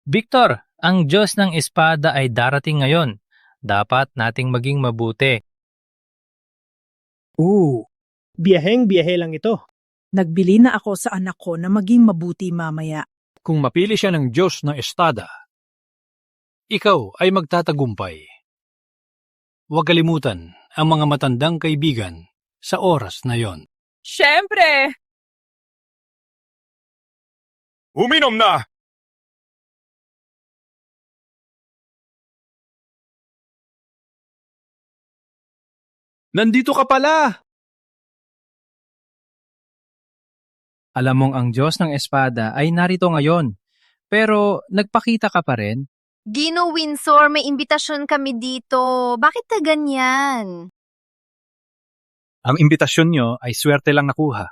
Speaker 6: Victor, ang Diyos ng Espada ay darating ngayon.
Speaker 5: Dapat nating maging mabuti.
Speaker 1: Biyaheng-biyahe lang ito.
Speaker 8: Nagbili na ako sa anak ko na maging mabuti mamaya.
Speaker 5: Kung mapili siya ng Diyos ng Espada, ikaw ay magtatagumpay. Huwag kalimutan ang mga matandang kaibigan sa oras na yon.
Speaker 17: Siyempre!
Speaker 19: Uminom na!
Speaker 5: Nandito ka pala! Alam mong ang Diyos ng Espada ay narito ngayon, pero nagpakita ka pa rin?
Speaker 12: Gino Windsor, may imbitasyon kami dito. Bakit ka ganyan?
Speaker 5: Ang imbitasyon nyo ay swerte lang nakuha.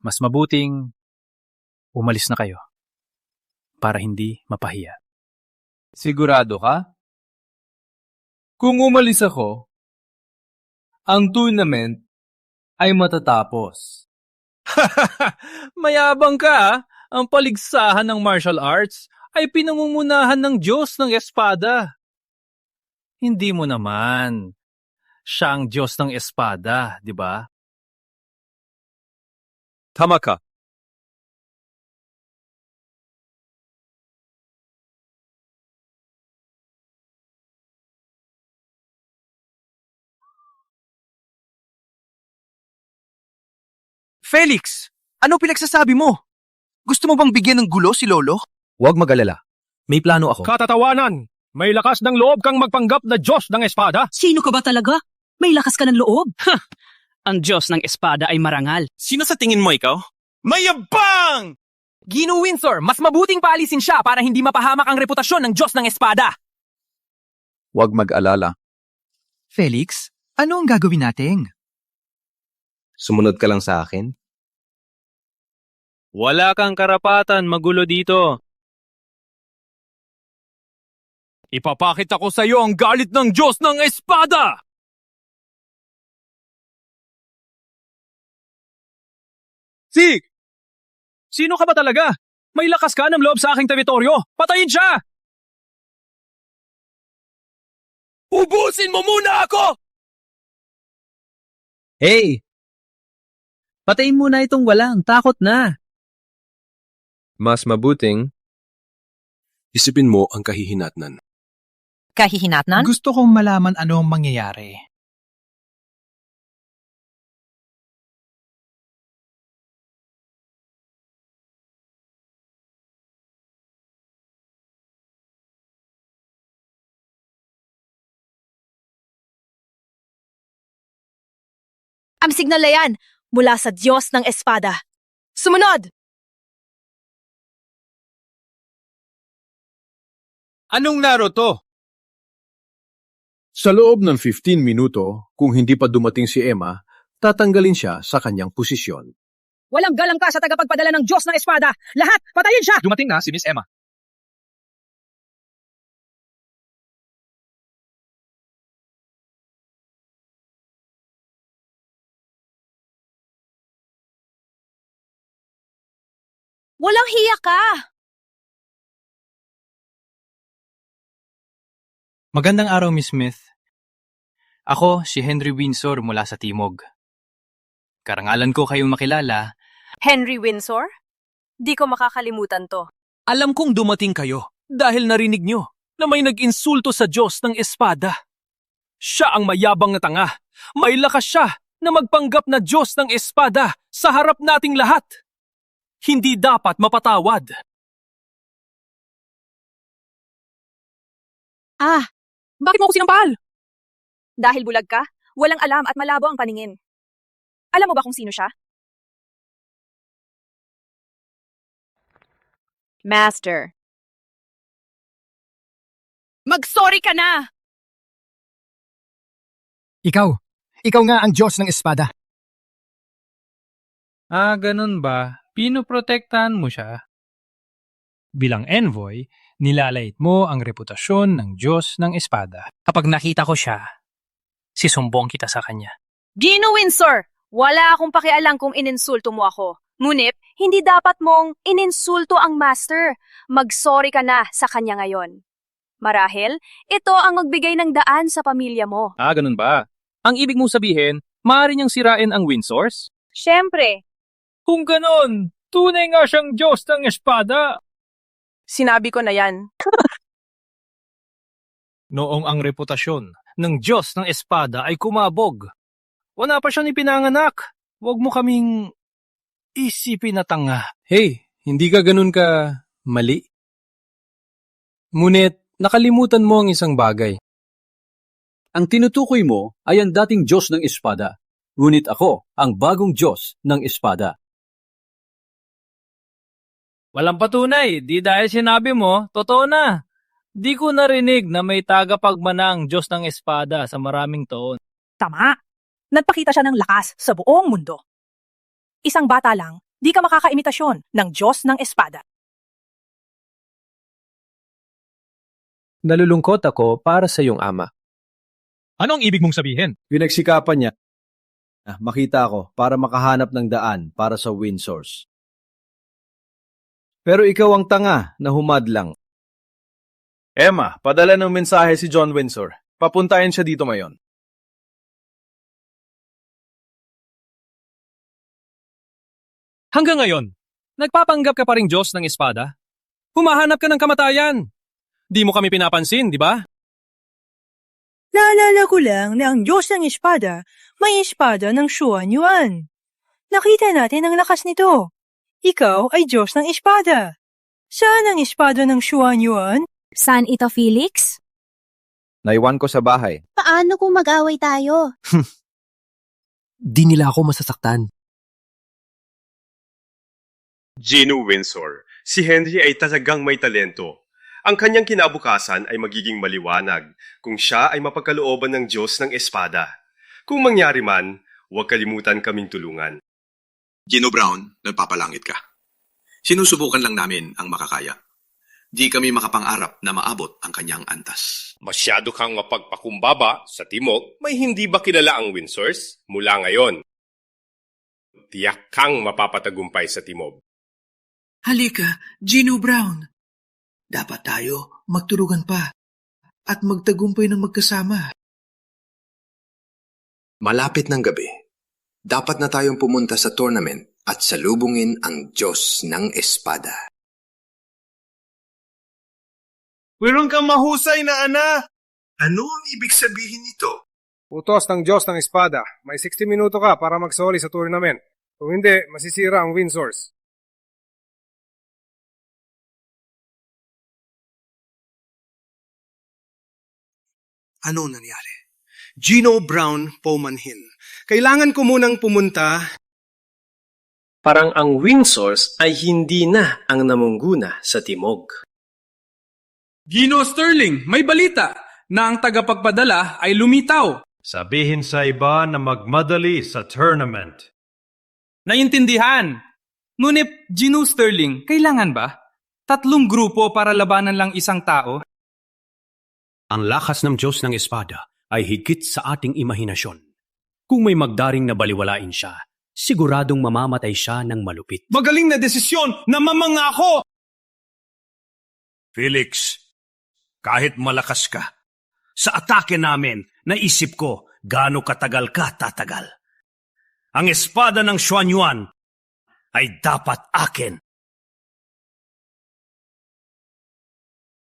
Speaker 5: Mas mabuting umalis na kayo para hindi mapahiya.
Speaker 22: Sigurado ka? Kung umalis ako, ang tournament ay matatapos.
Speaker 5: Mayabang ka, ang paligsahan ng martial arts ay pinangungunahan ng Diyos ng Espada. Hindi mo naman. Siya ang Diyos ng Espada, di ba?
Speaker 22: Tama ka.
Speaker 13: Felix, ano pinagsasabi mo? Gusto mo bang bigyan ng gulo si Lolo?
Speaker 4: Huwag mag-alala. May plano ako.
Speaker 6: Katatawanan! May lakas ng loob kang magpanggap na Diyos ng Espada?
Speaker 17: Sino ka ba talaga? May lakas ka ng loob?
Speaker 1: Ang Diyos ng Espada ay marangal.
Speaker 13: Sino sa tingin mo ikaw? Mayabang!
Speaker 17: Gino Windsor, mas mabuting paalisin siya para hindi mapahamak ang reputasyon ng Diyos ng Espada.
Speaker 4: Huwag mag-alala.
Speaker 13: Felix, ano ang gagawin natin?
Speaker 4: Sumunod ka lang sa akin.
Speaker 5: Wala kang karapatan magulo dito.
Speaker 6: Ipapakita ko sa iyo ang galit ng Diyos ng Espada!
Speaker 5: Sig! Sino ka ba talaga? May lakas ka ng loob sa aking teritoryo. Patayin siya!
Speaker 13: Ubusin mo muna ako!
Speaker 25: Hey! Patayin mo na itong walang, takot na.
Speaker 4: Mas mabuting isipin mo ang kahihinatnan.
Speaker 12: Kahihinatnan?
Speaker 13: Gusto kong malaman ano ang mangyayari.
Speaker 9: Ang signal na yan mula sa Diyos ng Espada. Sumunod!
Speaker 5: Anong naroto?
Speaker 19: Sa loob ng 15 minuto, kung hindi pa dumating si Emma, tatanggalin siya sa kanyang posisyon.
Speaker 17: Walang galang ka sa tagapagpadala ng Diyos ng Espada. Lahat, patayin siya!
Speaker 22: Dumating na si Miss Emma.
Speaker 9: Walang hiya ka!
Speaker 5: Magandang araw, Miss Smith. Ako si Henry Windsor mula sa Timog. Karangalan ko kayong makilala.
Speaker 9: Henry Windsor? Di ko makakalimutan to.
Speaker 22: Alam kong dumating kayo dahil narinig nyo na may nag-insulto sa Diyos ng Espada. Siya ang mayabang na tanga. May lakas siya na magpanggap na Diyos ng Espada sa harap nating lahat. Hindi dapat mapatawad.
Speaker 17: Bakit mo ako sinampal?
Speaker 9: Dahil bulag ka, walang alam at malabo ang paningin. Alam mo ba kung sino siya? Master.
Speaker 17: Mag-sorry ka na!
Speaker 13: Ikaw nga ang Diyos ng Espada.
Speaker 5: Ganun ba? Pinoprotektahan mo siya? Bilang envoy, nilalait mo ang reputasyon ng Diyos ng Espada. Kapag nakita ko siya, sisumbong kita sa kanya.
Speaker 9: Gino Windsor, wala akong pakialam kung ininsulto mo ako. Ngunit, hindi dapat mong ininsulto ang master. Mag-sorry ka na sa kanya ngayon. Marahil, ito ang magbigay ng daan sa pamilya mo.
Speaker 22: Ah, ganun ba? Ang ibig mong sabihin, maaari niyang sirain ang wind source?
Speaker 9: Siyempre.
Speaker 5: Kung ganon, tunay nga siyang Diyos ng espada.
Speaker 3: Sinabi ko na yan.
Speaker 5: Noong ang reputasyon ng Diyos ng espada ay kumabog, wala pa siyang ipinanganak. Huwag mo kaming isipin na tanga.
Speaker 22: Hey, hindi ka ganun ka mali. Ngunit, nakalimutan mo ang isang bagay.
Speaker 4: Ang tinutukoy mo ay ang dating Diyos ng espada, ngunit ako ang bagong Diyos ng espada.
Speaker 5: Walang patunay, di dahil sinabi mo, totoo na. Di ko narinig na may tagapagmana ang Diyos ng espada sa maraming taon.
Speaker 8: Tama. Nagpakita siya ng lakas sa buong mundo. Isang bata lang, di ka makakaimitasyon ng Diyos ng espada.
Speaker 22: Nalulungkot ako para sa iyong ama.
Speaker 5: Ano ang ibig mong sabihin?
Speaker 20: Pinagsikapan niya. Makita ko para makahanap ng daan para sa wind source. Pero ikaw ang tanga na humadlang. Emma, padala ng mensahe si John Windsor. Papuntahin siya dito ngayon.
Speaker 22: Hanggang ngayon, nagpapanggap ka pa ring Diyos ng espada? Humahanap ka ng kamatayan. Di mo kami pinapansin, di ba?
Speaker 8: Naalala ko lang na ang Diyos ng espada may espada ng Xuan Yuan. Nakita natin ang lakas nito. Ikaw ay Diyos ng espada. Saan ang espada ng Xuan Yuan?
Speaker 12: Saan ito, Felix?
Speaker 20: Naiwan ko sa bahay.
Speaker 12: Paano kung mag-away tayo?
Speaker 22: Di nila ako masasaktan.
Speaker 11: Gino Windsor, si Henry ay talagang may talento. Ang kanyang kinabukasan ay magiging maliwanag kung siya ay mapagkalooban ng Diyos ng espada. Kung mangyari man, huwag kalimutan kaming tulungan.
Speaker 15: Gino Brown, nagpapalangit ka. Sinusubukan lang namin ang makakaya. Di kami makapangarap na maabot ang kanyang antas.
Speaker 11: Masyado kang mapagpakumbaba sa timog, may hindi ba kilala ang Windsors? Mula ngayon, tiyak kang mapapatagumpay sa timog.
Speaker 18: Halika, Gino Brown. Dapat tayo magturugan pa at magtagumpay ng magkasama.
Speaker 15: Malapit ng gabi. Dapat na tayong pumunta sa tournament at salubungin ang Diyos ng espada.
Speaker 21: Meron kang mahusay na anak! Ano ang ibig sabihin nito?
Speaker 23: Utos ng Diyos ng espada. May 60 minuto ka para magsoli sa tournament. Kung hindi, masisira ang wind source.
Speaker 21: Ano nangyari? Gino Brown paumanhin. Kailangan ko munang pumunta.
Speaker 24: Parang ang wind source ay hindi na ang namungguna sa timog.
Speaker 27: Gino Sterling, may balita na ang tagapagpadala ay lumitaw.
Speaker 28: Sabihin sa iba na magmadali sa tournament.
Speaker 27: Naiintindihan. Ngunit, Gino Sterling, kailangan ba? 3 grupo para labanan lang isang tao?
Speaker 29: Ang lakas ng Diyos ng espada ay higit sa ating imahinasyon. Kung may magdaring na baliwalain siya, siguradong mamamatay siya ng malupit.
Speaker 21: Magaling na desisyon na mamangako!
Speaker 28: Felix, kahit malakas ka, sa atake namin, naisip ko gaano katagal ka tatagal. Ang espada ng Xuan Yuan ay dapat akin.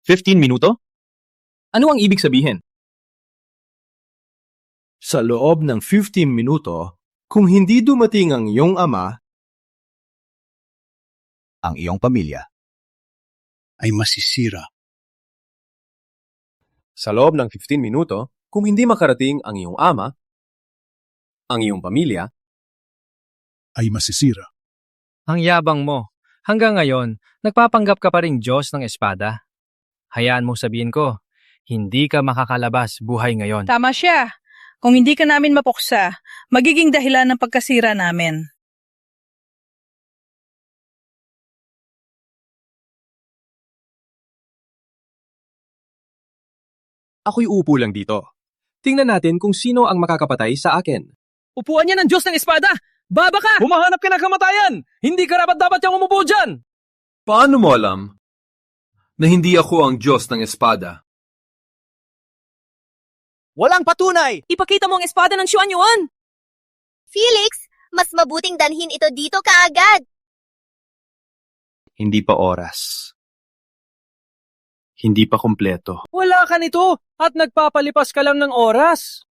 Speaker 22: 15 minuto? Ano ang ibig sabihin?
Speaker 20: Sa loob ng 15 minuto, kung hindi dumating ang iyong ama,
Speaker 19: ang iyong pamilya ay masisira.
Speaker 22: Sa loob ng 15 minuto, kung hindi makarating ang iyong ama, ang iyong pamilya,
Speaker 19: ay masisira.
Speaker 5: Ang yabang mo. Hanggang ngayon, nagpapanggap ka pa rin Diyos ng espada. Hayaan mong sabihin ko, hindi ka makakalabas buhay ngayon.
Speaker 8: Tama siya. Kung hindi ka namin mapuksa, magiging dahilan ng pagkasira namin.
Speaker 22: ako'y upo lang dito. Tingnan natin kung sino ang makakapatay sa akin.
Speaker 17: Upuan niya ng Diyos ng espada! Baba ka!
Speaker 22: Humahanap ka ng kamatayan! Hindi ka dapat yung umupo dyan! Paano mo alam na hindi ako ang Diyos ng espada?
Speaker 13: Walang patunay!
Speaker 9: Ipakita mo ang espada ng Xuan Yuan!
Speaker 12: Felix, mas mabuting dalhin ito dito kaagad.
Speaker 4: Hindi pa oras. Hindi pa kumpleto.
Speaker 17: Wala ka nito at nagpapalipas ka lang ng oras.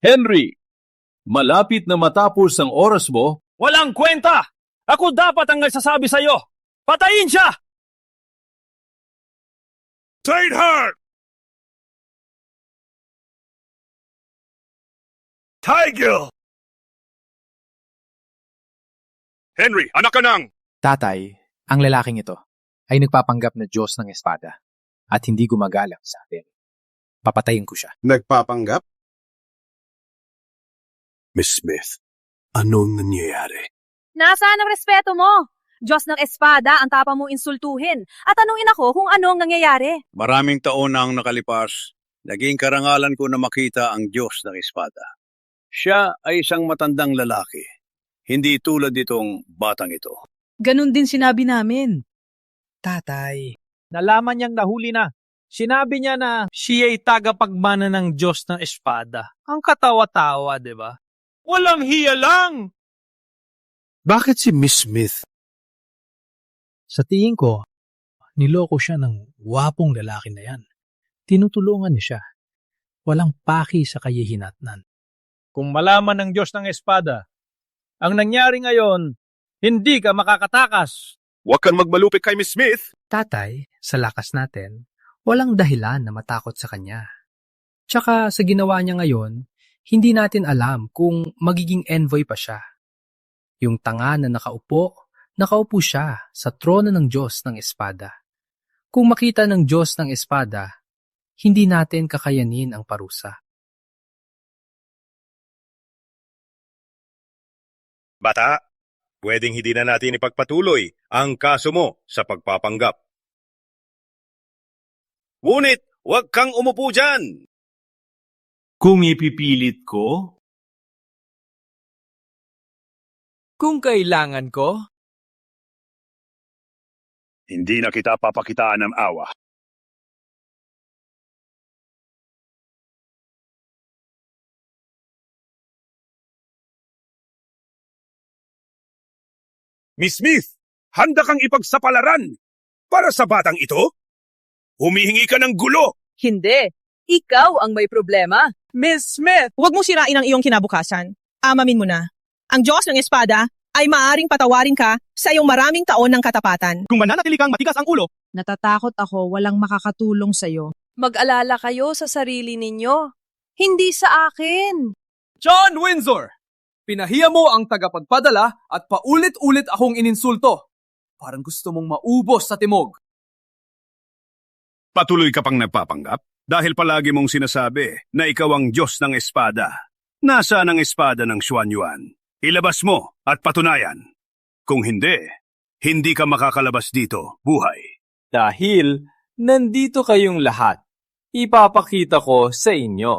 Speaker 20: Henry, malapit na matapos ang oras mo.
Speaker 28: Walang kwenta! Ako dapat ang nagsasabi sa'yo! Patayin siya! Tradeheart! Tiger! Henry, anak ka nang!
Speaker 1: Tatay, ang lalaking ito ay nagpapanggap na Diyos ng espada at hindi gumagalang sa atin. Papatayin ko siya.
Speaker 21: Nagpapanggap?
Speaker 19: Miss Smith, anong nangyayari?
Speaker 9: Nasaan ang respeto mo? Diyos ng espada ang tapa mo insultuhin at tanungin ako kung anong nangyayari.
Speaker 28: Maraming taon na ang nakalipas, naging karangalan ko na makita ang Diyos ng espada. Siya ay isang matandang lalaki, hindi tulad nitong batang ito.
Speaker 17: Ganon din sinabi namin. Tatay, nalaman niyang nahuli na. Sinabi niya na siya ay tagapagmana ng Diyos ng espada. Ang katawa-tawa, di ba? Walang hiya lang!
Speaker 19: Bakit si Miss Smith?
Speaker 5: Sa tingin ko, niloko siya ng gwapong lalaki na yan. Tinutulungan niya siya. Walang paki sa kahihinatnan.
Speaker 20: Kung malaman ng Diyos ng espada, ang nangyari ngayon, hindi ka makakatakas.
Speaker 21: Huwag kang magmalupit kay Miss Smith.
Speaker 5: Tatay, sa lakas natin, walang dahilan na matakot sa kanya. Tsaka sa ginawa niya ngayon, hindi natin alam kung magiging envoy pa siya. Yung tanga na nakaupo siya sa trono ng Diyos ng espada. Kung makita ng Diyos ng espada, hindi natin kakayanin ang parusa.
Speaker 28: Bata, pwedeng hindi na natin ipagpatuloy ang kaso mo sa pagpapanggap. Ngunit, huwag kang umupo dyan!
Speaker 20: Kung ipipilit ko?
Speaker 17: Kung kailangan ko?
Speaker 28: Hindi na kita papakitaan ng awa. Miss Smith, handa kang ipagsapalaran para sa batang ito? Humihingi ka ng gulo!
Speaker 3: Hindi. Ikaw ang may problema.
Speaker 17: Miss Smith!
Speaker 3: Huwag mo sirain ang iyong kinabukasan. Amamin mo na. Ang Diyos ng espada ay maaring patawarin ka sa iyong maraming taon ng katapatan.
Speaker 13: Kung mananatili kang matigas ang ulo,
Speaker 3: Natatakot ako walang makakatulong sa'yo. Mag-alala kayo sa sarili ninyo. Hindi sa akin.
Speaker 17: John Windsor! Pinahiya mo ang tagapagpadala at paulit-ulit akong ininsulto. Parang gusto mong maubos sa timog.
Speaker 28: Patuloy ka pang nagpapanggap dahil palagi mong sinasabi na ikaw ang Diyos ng espada. Nasaan ang espada ng Xuan Yuan? Ilabas mo at patunayan. Kung hindi, hindi ka makakalabas dito, buhay.
Speaker 20: Dahil nandito kayong lahat, ipapakita ko sa inyo.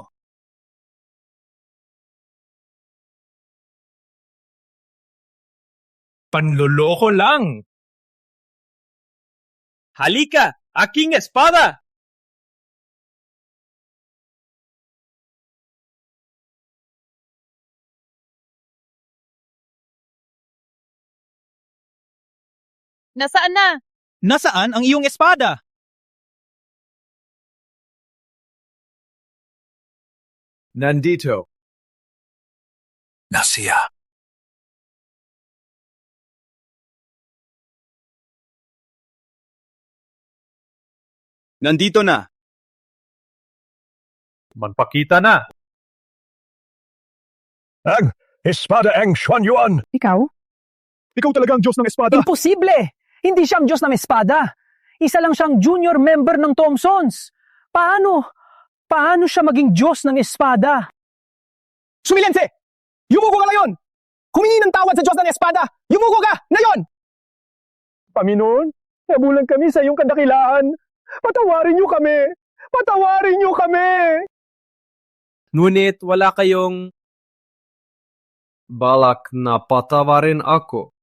Speaker 5: Panloloko lang!
Speaker 20: Halika, aking espada!
Speaker 3: Nasaan na?
Speaker 13: nasaan ang iyong espada?
Speaker 20: Nandito.
Speaker 19: Nasiya.
Speaker 20: Nandito na. Magpakita na.
Speaker 21: Ang espada ang Xuan Yuan.
Speaker 8: Ikaw?
Speaker 21: Ikaw talaga ang Diyos ng espada.
Speaker 17: Imposible! Hindi siya ang Diyos ng espada. Isa lang siyang junior member ng Thompsons. Paano siya maging Diyos ng espada?
Speaker 13: Sumilense! Yumuko ka ngayon! Humingi ng tawad sa Diyos ng espada! Yumuko ka! Ngayon! Panginoon, nabulan kami sa iyong kadakilaan. Patawarin niyo kami! Patawarin niyo kami!
Speaker 20: Ngunit wala kayong balak na patawarin ako.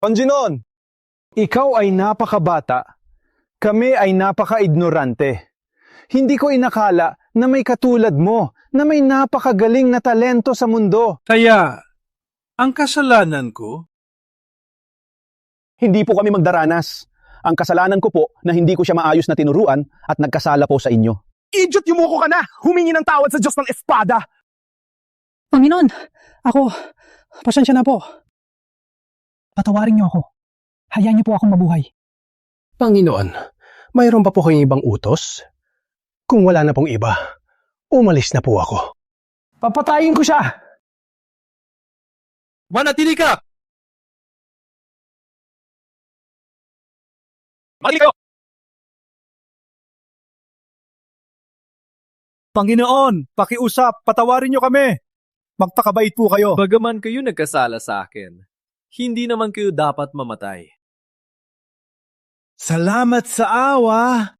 Speaker 13: Panginoon, Ikaw ay napakabata. Kami ay napaka-ignorante. Hindi ko inakala na may katulad mo, na may napakagaling na talento sa mundo.
Speaker 20: Kaya, ang kasalanan ko?
Speaker 13: Hindi po kami magdaranas. Ang kasalanan ko po na hindi ko siya maayos na tinuruan at nagkasala po sa inyo. Idiot, yumuko ka na! Humingi ng tawad sa Diyos ng Espada!
Speaker 17: Panginoon, pasensya na po. Patawarin niyo ako. Hayaan niyo po akong mabuhay.
Speaker 13: Panginoon, mayroon pa po kayong ibang utos? Kung wala na pong iba, umalis na po ako. Papatayin ko siya!
Speaker 20: Manatili ka! Manatili ka!
Speaker 13: Panginoon, pakiusap, patawarin niyo kami. Magpakabait po kayo.
Speaker 20: Bagaman kayo nagkasala sa akin, hindi naman kayo dapat mamatay.
Speaker 13: Salamat sa awa.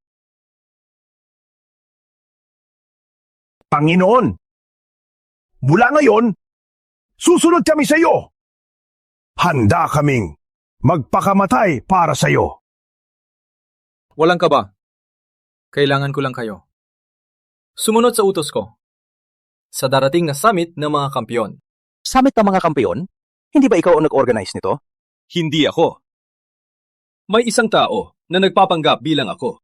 Speaker 19: Panginoon, mula ngayon, susunod kami sa iyo. Handa kaming magpakamatay para sa iyo.
Speaker 1: Walang kaba. Kailangan ko lang kayo. Sumunod sa utos ko. Sa darating na summit ng mga kampiyon.
Speaker 4: Summit ng mga kampiyon? Hindi ba ikaw ang nag-organize nito?
Speaker 20: Hindi ako. May isang tao na nagpapanggap bilang ako.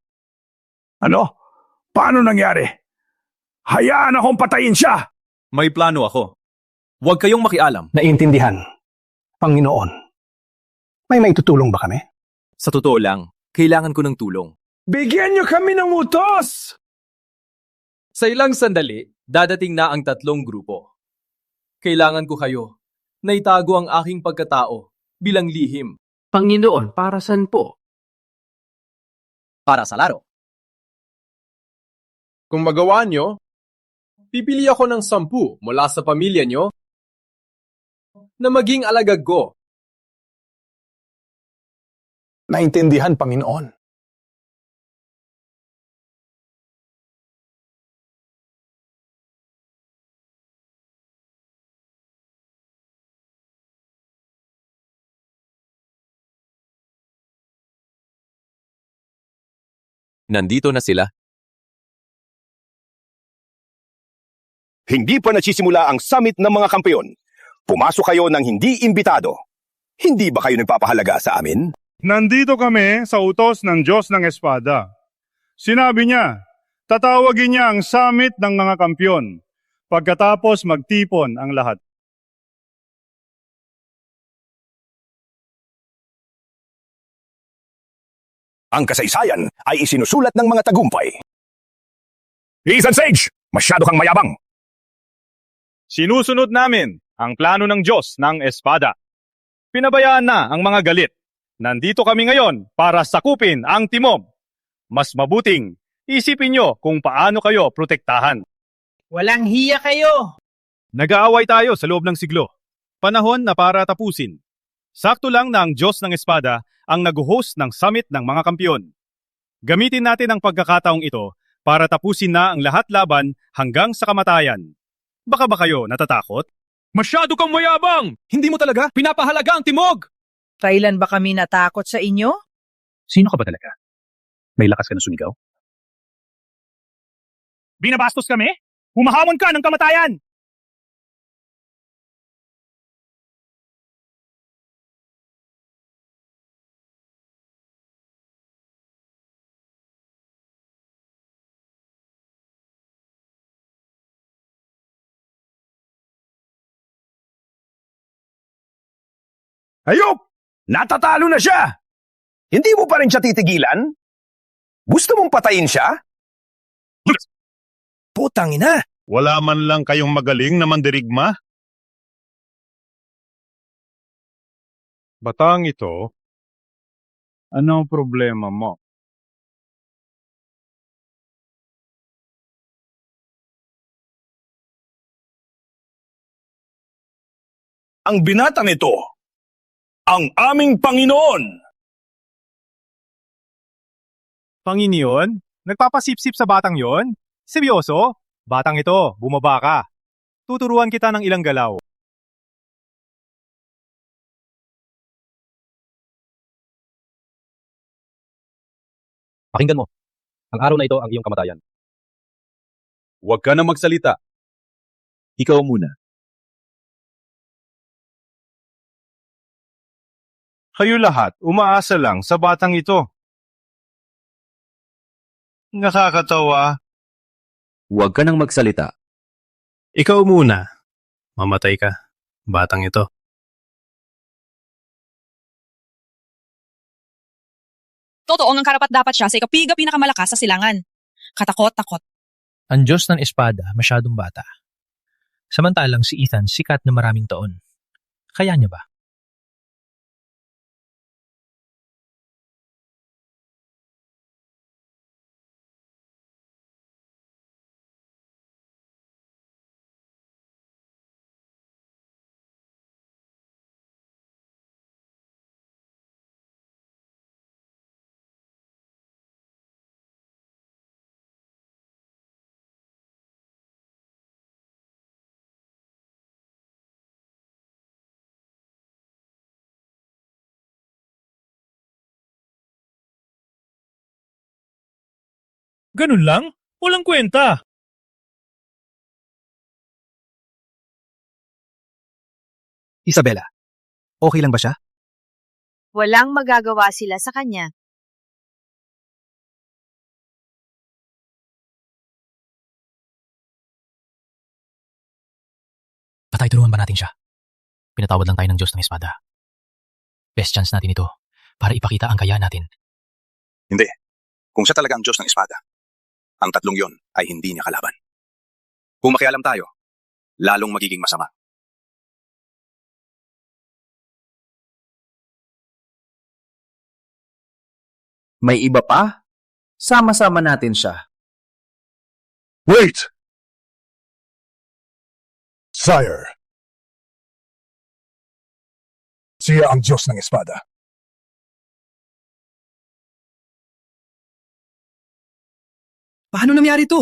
Speaker 19: Ano? Paano nangyari? Hayaan akong patayin siya!
Speaker 20: May plano ako. Huwag kayong makialam.
Speaker 13: Naintindihan. Panginoon, may maitutulong ba kami?
Speaker 20: Sa totoo lang, kailangan ko ng tulong.
Speaker 13: Bigyan niyo kami ng utos!
Speaker 20: Sa ilang sandali, dadating na ang 3 grupo. Kailangan ko kayo na itago ang aking pagkatao bilang lihim.
Speaker 29: Panginoon, para saan po?
Speaker 20: Para sa laro. Kung magawa nyo, pipili ako ng 10 mula sa pamilya nyo na maging alagad ko.
Speaker 13: Naintindihan, Panginoon.
Speaker 4: Nandito na sila.
Speaker 19: Hindi pa nagsisimula ang summit ng mga kampeon. Pumasok kayo ng hindi imbitado. Hindi ba kayo nagpapahalaga sa amin?
Speaker 2: Nandito kami sa utos ng Diyos ng Espada. Sinabi niya, tatawagin niya ang summit ng mga kampiyon. Pagkatapos magtipon ang lahat.
Speaker 19: Ang kasaysayan ay isinusulat ng mga tagumpay. Ethan Sage, masyado kang mayabang.
Speaker 2: Sinusunod namin ang plano ng Diyos ng Espada. Pinabayaan na ang mga galit. Nandito kami ngayon para sakupin ang timog. Mas mabuting isipin nyo kung paano kayo protektahan.
Speaker 17: Walang hiya kayo!
Speaker 2: Nag-aaway tayo sa loob ng siglo. Panahon na para tapusin. Sakto lang na ang Diyos ng Espada ang nag-host ng summit ng mga kampiyon. Gamitin natin ang pagkakataong ito para tapusin na ang lahat laban hanggang sa kamatayan. Baka ba kayo natatakot?
Speaker 22: Masyado kang mayabang! Hindi mo talaga pinapahalaga ang timog!
Speaker 17: Kailan ba kami natakot sa inyo?
Speaker 4: Sino ka ba talaga? May lakas ka na sumigaw?
Speaker 2: Binabastos kami? Humahamon ka ng kamatayan!
Speaker 19: Hayop! Natatalo na siya! Hindi mo pa rin siya titigilan? Gusto mong patayin siya? Putang ina!
Speaker 2: Wala man lang kayong magaling na mandirigma? Batang ito, ano ang problema mo?
Speaker 19: Ang binatang ito, ang aming Panginoon!
Speaker 2: Panginoon? Nagpapasipsip sa batang yon? Seryoso? Batang ito, bumaba ka. Tuturuan kita ng ilang galaw.
Speaker 6: Pakinggan mo. Ang araw na ito ang iyong kamatayan.
Speaker 2: Huwag ka na magsalita. Ikaw muna. Kayo lahat umaasa lang sa batang ito. Nakakatawa.
Speaker 6: Huwag ka nang magsalita.
Speaker 22: Ikaw muna. Mamatay ka, batang ito.
Speaker 3: Totoo ang karapat-dapat siya sa ikapiga pinakamalakas sa silangan. Katakot-takot.
Speaker 5: Ang Diyos ng Espada masyadong bata. Samantalang si Ethan sikat na maraming taon. Kaya niya ba?
Speaker 2: Ganun lang? Walang kwenta.
Speaker 4: Isabela, okay lang ba siya?
Speaker 7: Walang magagawa sila sa kanya.
Speaker 5: Patay tulungan ba natin siya? Pinatawad lang tayo ng Diyos ng Espada. Best chance natin ito para ipakita ang kaya natin.
Speaker 15: Hindi. Kung siya talaga ang Diyos ng Espada, ang tatlong yon ay hindi niya kalaban. Kung makialam tayo, lalong magiging masama.
Speaker 10: May iba pa? Sama-sama natin siya.
Speaker 19: Wait! Sire, siya ang Diyos ng Espada.
Speaker 1: Paano nangyari to?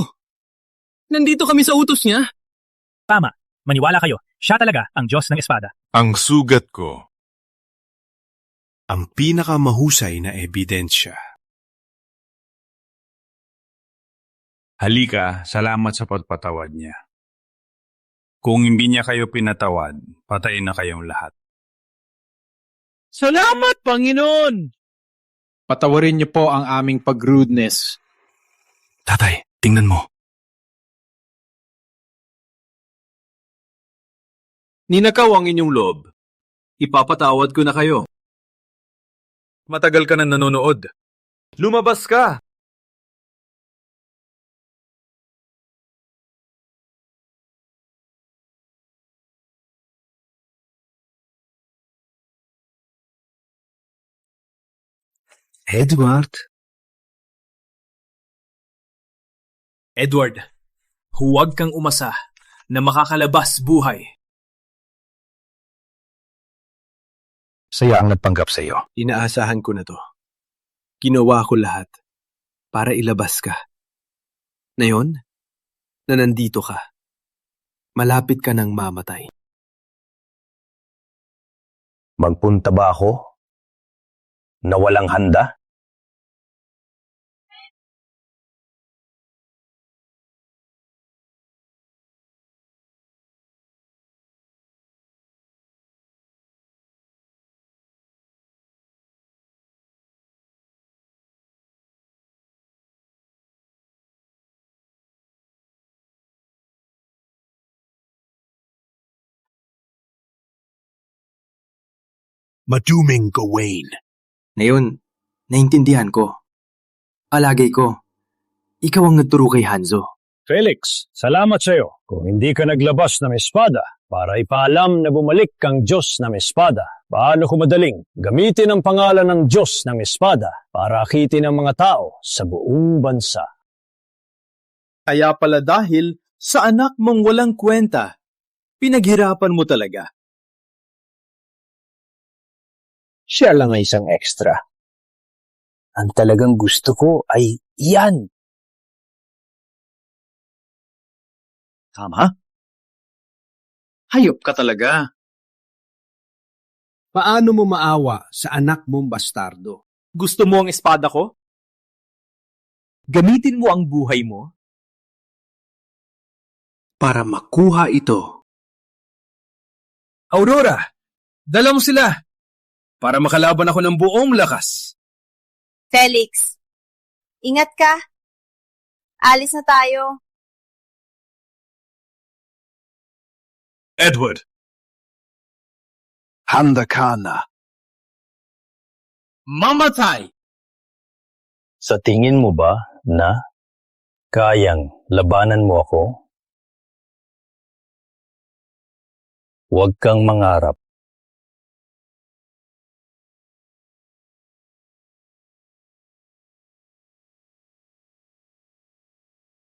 Speaker 1: Nandito kami sa utos niya.
Speaker 5: Tama. Maniwala kayo. Siya talaga ang Diyos ng Espada.
Speaker 11: Ang sugat ko. Ang pinakamahusay na ebidensya.
Speaker 2: Halika, salamat sa pagpatawad niya. Kung hindi niya kayo pinatawad, patayin na kayong lahat.
Speaker 17: Salamat, Panginoon!
Speaker 14: Patawarin niyo po ang aming pag-rudeness.
Speaker 15: Tatay, tingnan mo.
Speaker 20: Ninakaw ang inyong loob. Ipapatawad ko na kayo.
Speaker 1: Matagal ka na nanonood. Lumabas ka!
Speaker 20: Edward, huwag kang umasa na makakalabas buhay.
Speaker 4: Saya ang nagpanggap sa iyo.
Speaker 20: Inaasahan ko na to. Ginawa ko lahat para ilabas ka. Ngayon, na nandito ka, malapit ka nang mamatay.
Speaker 4: Magpunta ba ako na walang handa?
Speaker 19: Maduming Gawain.
Speaker 20: Ngayon, naintindihan ko. Alagay ko, ikaw ang nagturo kay Hanzo.
Speaker 16: Felix, salamat sa iyo. Kung hindi ka naglabas ng espada para ipaalam na bumalik kang Diyos ng Espada, paano ko madaling gamitin ang pangalan ng Diyos ng Espada para akitin ang mga tao sa buong bansa.
Speaker 20: Kaya pala dahil sa anak mong walang kwenta, pinaghirapan mo talaga.
Speaker 16: Siya lang ay isang extra. Ang talagang gusto ko ay iyan. Tama?
Speaker 21: Hayop ka talaga. Paano mo maawa sa anak mong bastardo?
Speaker 20: Gusto mo ang espada ko?
Speaker 10: Gamitin mo ang buhay mo
Speaker 20: para makuha ito.
Speaker 22: Aurora, dala mo sila para makalaban ako ng buong lakas.
Speaker 7: Felix, ingat ka. Alis na tayo.
Speaker 11: Edward.
Speaker 16: Handa ka na.
Speaker 22: Mamatay!
Speaker 16: Sa tingin mo ba na kayang labanan mo ako? Huwag kang mangarap.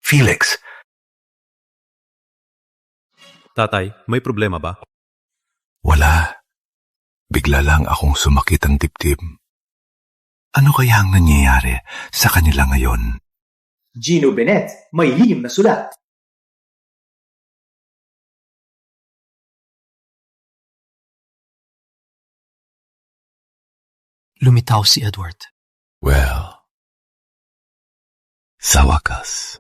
Speaker 15: Felix.
Speaker 6: Tatay, may problema ba?
Speaker 15: Wala. Bigla lang akong sumakit ang dibdib. Ano kaya ang nangyayari sa kanila ngayon?
Speaker 10: Gino Bennett, may lihim na sulat.
Speaker 4: Lumitaw si Edward.
Speaker 15: Well, sa wakas.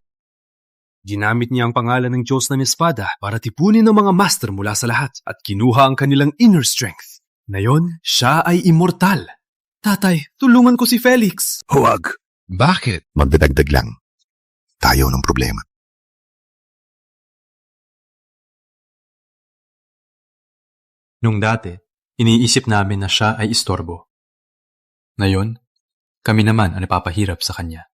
Speaker 22: Ginamit niya ang pangalan ng Diyos ng Espada para tipunin ng mga master mula sa lahat at kinuha ang kanilang inner strength. Ngayon, siya ay immortal. Tatay, tulungan ko si Felix.
Speaker 15: Huwag. Bakit? Magdadagdag lang. Tayo ng problema.
Speaker 1: Nung dati, iniisip namin na siya ay istorbo. Ngayon, kami naman ang napapahirap sa kanya.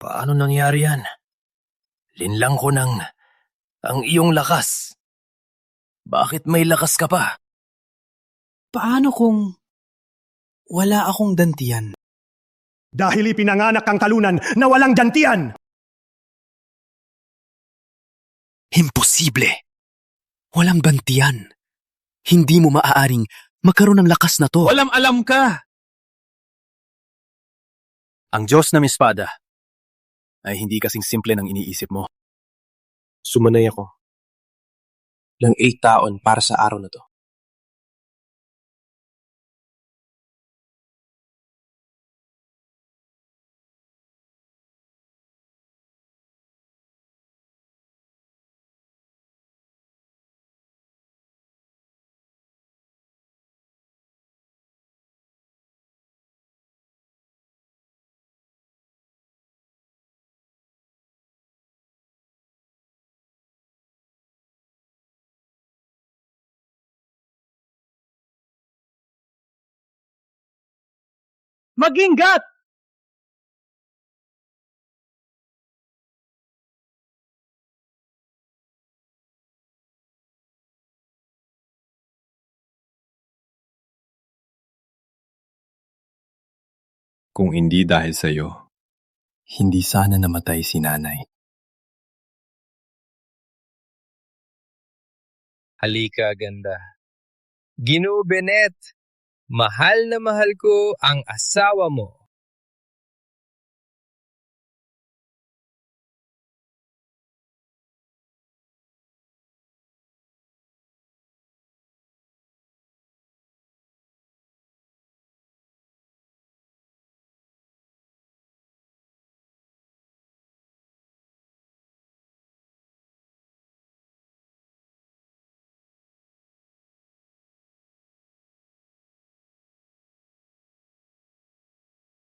Speaker 22: Paano nangyari yan? Linlang ko ang iyong lakas. Bakit may lakas ka pa?
Speaker 20: Paano kung wala akong dantiyan?
Speaker 13: Dahil ipinanganak ang talunan na walang dantian!
Speaker 20: Imposible! Walang bantiyan. Hindi mo maaaring magkaroon ng lakas na to.
Speaker 22: Walang alam ka!
Speaker 20: Ang Diyos ng Espada ay hindi kasing simple ng iniisip mo. Sumanay ako ng 8 taon para sa araw na to.
Speaker 17: Mag-ingat!
Speaker 1: Kung hindi dahil sa iyo, hindi sana namatay si nanay.
Speaker 9: Halika, ganda. Gino Bennett, mahal na mahal ko ang asawa mo.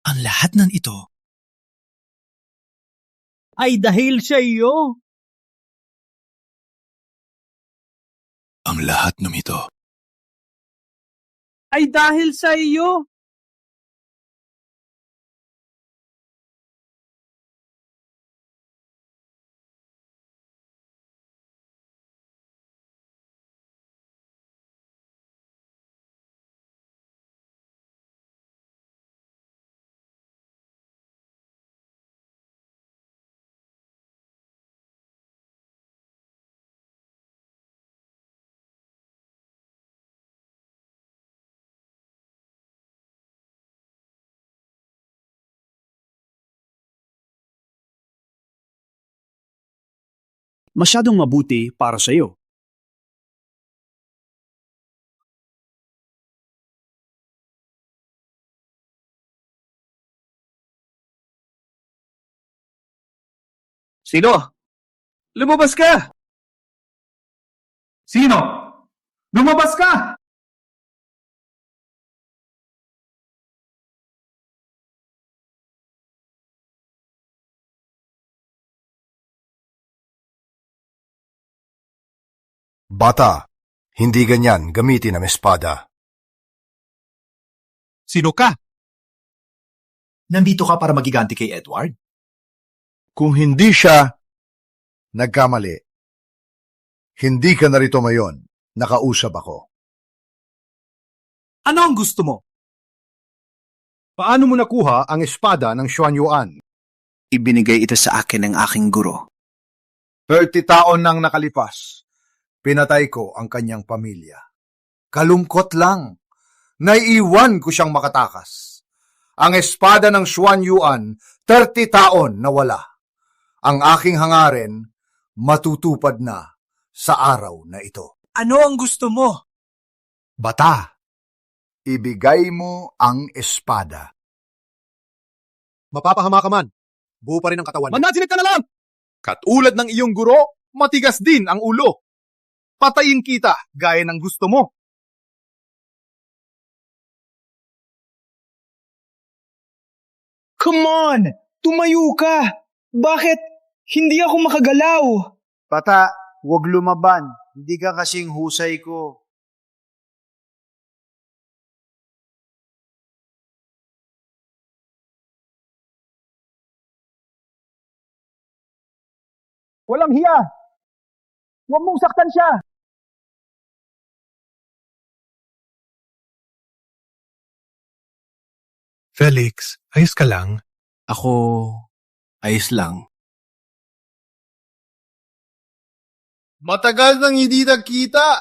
Speaker 20: Ang lahat ng ito
Speaker 17: Ay dahil sa iyo.
Speaker 15: Ang lahat ng ito
Speaker 17: Ay dahil sa iyo.
Speaker 10: Masyadong mabuti para sa iyo.
Speaker 13: Sino? Lumabas ka! Sino? Lumabas ka!
Speaker 8: Bata, hindi ganyan gamitin ang espada.
Speaker 19: Sino ka? Nandito ka para magiganti kay Edward?
Speaker 12: Kung hindi siya nagkamali, hindi ka narito ngayon. Nakausap ako.
Speaker 19: Ano ang gusto mo?
Speaker 12: Paano mo nakuha ang espada ng Xuan Yuan?
Speaker 10: Ibinigay ito sa akin ng aking guro.
Speaker 12: 30 taon nang nakalipas. Pinatay ko ang kanyang pamilya. Kalungkot lang. Naiiwan ko siyang makatakas. Ang espada ng Xuan Yuan, 30 taon na wala. Ang aking hangarin, matutupad na sa araw na ito.
Speaker 19: Ano ang gusto mo?
Speaker 12: Bata, ibigay mo ang espada.
Speaker 19: Mapapahama ka man. Buo pa rin ang katawan.
Speaker 13: Manatili ka na lang! Katulad ng iyong guro, matigas din ang ulo. Patayin kita gaya ng gusto mo.
Speaker 18: Come on! Tumayo ka! Bakit hindi ako makagalaw?
Speaker 23: Bata, huwag lumaban. Hindi ka kasing husay ko.
Speaker 13: Walang hiya! Huwag mong saktan siya!
Speaker 11: Felix, ayos ka lang?
Speaker 4: Ako, ayos lang.
Speaker 13: Matagal nang hindi nagkita!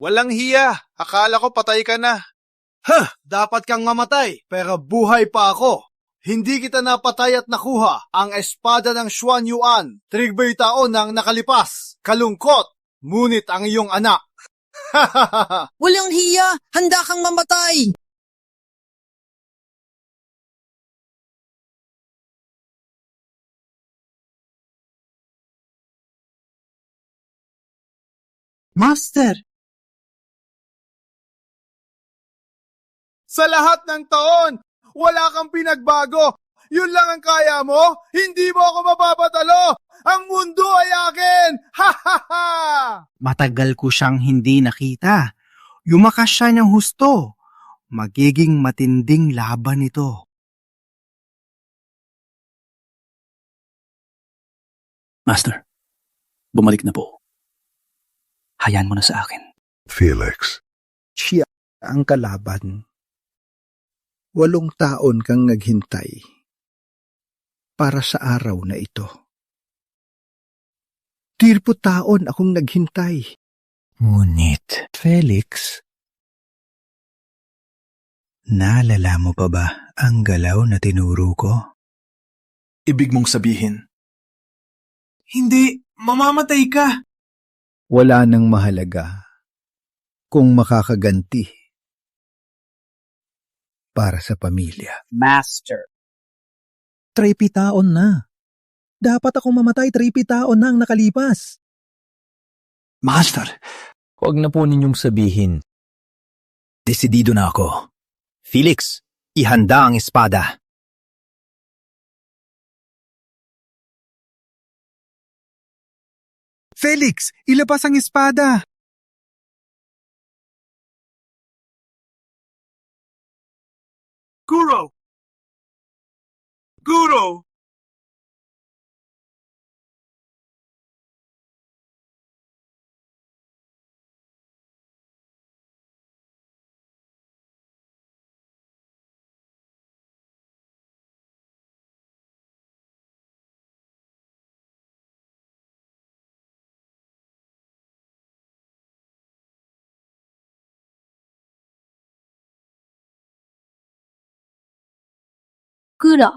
Speaker 13: Walang hiya! Akala ko patay ka na. Dapat kang mamatay, pero buhay pa ako. Hindi kita napatay at nakuha ang espada ng Xuan Yuan. 30 taon nang nakalipas. Kalungkot, ngunit ang iyong anak.
Speaker 24: Walang hiya! Handa kang mamatay!
Speaker 23: Master!
Speaker 13: Sa lahat ng taon, wala kang pinagbago. Yun lang ang kaya mo? Hindi mo ako mapapatalo! Ang mundo ay akin! Ha ha ha!
Speaker 23: Matagal ko siyang hindi nakita. Yumakas siya ng husto. Magiging matinding laban ito.
Speaker 10: Master, bumalik na po. Hayaan mo na sa akin.
Speaker 12: Felix.
Speaker 23: Siya ang kalaban. 8 taon kang naghintay para sa araw na ito. 30 taon akong naghintay. Ngunit, Felix, naalala mo pa ba ang galaw na tinuro ko?
Speaker 20: Ibig mong sabihin? Hindi, mamamatay ka.
Speaker 23: Wala nang mahalaga kung makakaganti para sa pamilya.
Speaker 18: Master.
Speaker 13: 30 taon na. Dapat akong mamatay 30 taon na ang nakalipas.
Speaker 10: Master,
Speaker 25: huwag na po ninyong sabihin.
Speaker 10: desidido na ako. Felix, ihanda ang espada.
Speaker 13: Felix, ilabas ang espada!
Speaker 21: Guro! Guro!
Speaker 7: Guro.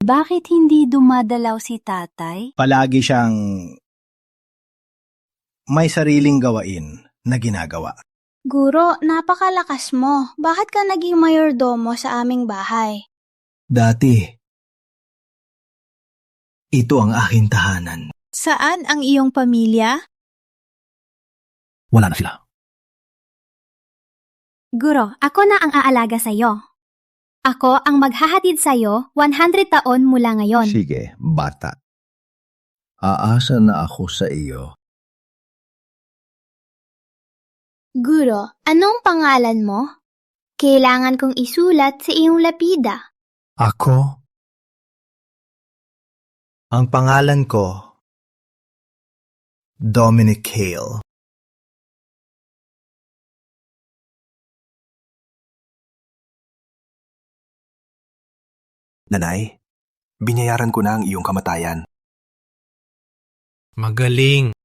Speaker 2: Bakit hindi dumadalaw si tatay?
Speaker 23: Palagi siyang may sariling gawain na ginagawa.
Speaker 3: Guro, napakalakas mo. Bakit ka naging mayordomo sa aming bahay?
Speaker 23: Dati, ito ang aking tahanan.
Speaker 7: Saan ang iyong pamilya?
Speaker 23: Wala na sila.
Speaker 2: Guro, ako na ang aalaga sa'yo. Ako ang maghahatid sa'yo 100 taon mula ngayon.
Speaker 23: Sige, bata. Aasa na ako sa iyo.
Speaker 3: Guro, anong pangalan mo? Kailangan kong isulat sa iyong lapida.
Speaker 23: Ako? Ang pangalan ko, Dominic Hale.
Speaker 4: Nanay, binayaran ko na ang iyong kamatayan.
Speaker 17: Magaling.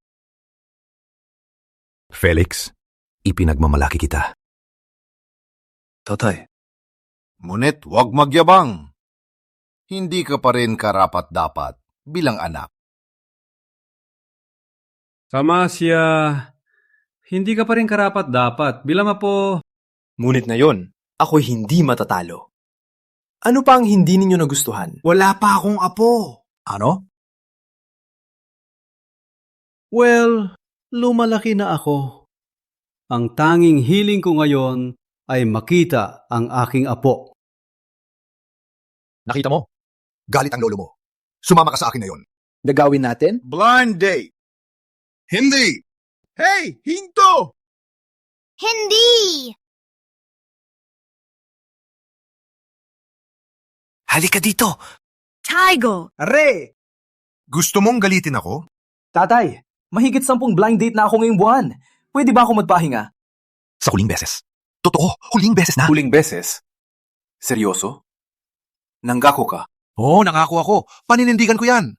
Speaker 15: Felix, ipinagmamalaki kita.
Speaker 19: Tatay.
Speaker 12: Ngunit huwag magyabang. Hindi ka pa rin karapat-dapat bilang anak.
Speaker 1: Tama siya. Hindi ka pa rin karapat-dapat bilang apo.
Speaker 20: Ngunit ngayon, ako'y hindi matatalo. Ano pa ang hindi ninyo nagustuhan?
Speaker 23: Wala pa akong apo.
Speaker 20: Ano?
Speaker 5: Well, lumalaki na ako. Ang tanging hiling ko ngayon ay makita ang aking apo.
Speaker 19: Nakita mo? Galit ang lolo mo. Sumama ka sa akin ngayon.
Speaker 23: Gagawin natin?
Speaker 12: Blind date.
Speaker 19: Hindi!
Speaker 12: Hey, hinto!
Speaker 3: Hindi!
Speaker 4: Halika dito!
Speaker 7: Tigo!
Speaker 23: Are!
Speaker 19: Gusto mong galitin ako?
Speaker 20: Tatay, mahigit 10 blind date na ako ngayong buwan. Pwede ba ako magpahinga?
Speaker 15: Sa huling beses. Totoo, huling beses na.
Speaker 20: Huling beses? Seryoso? Nanggako ka?
Speaker 19: Oo, nangako ako. Paninindigan ko yan.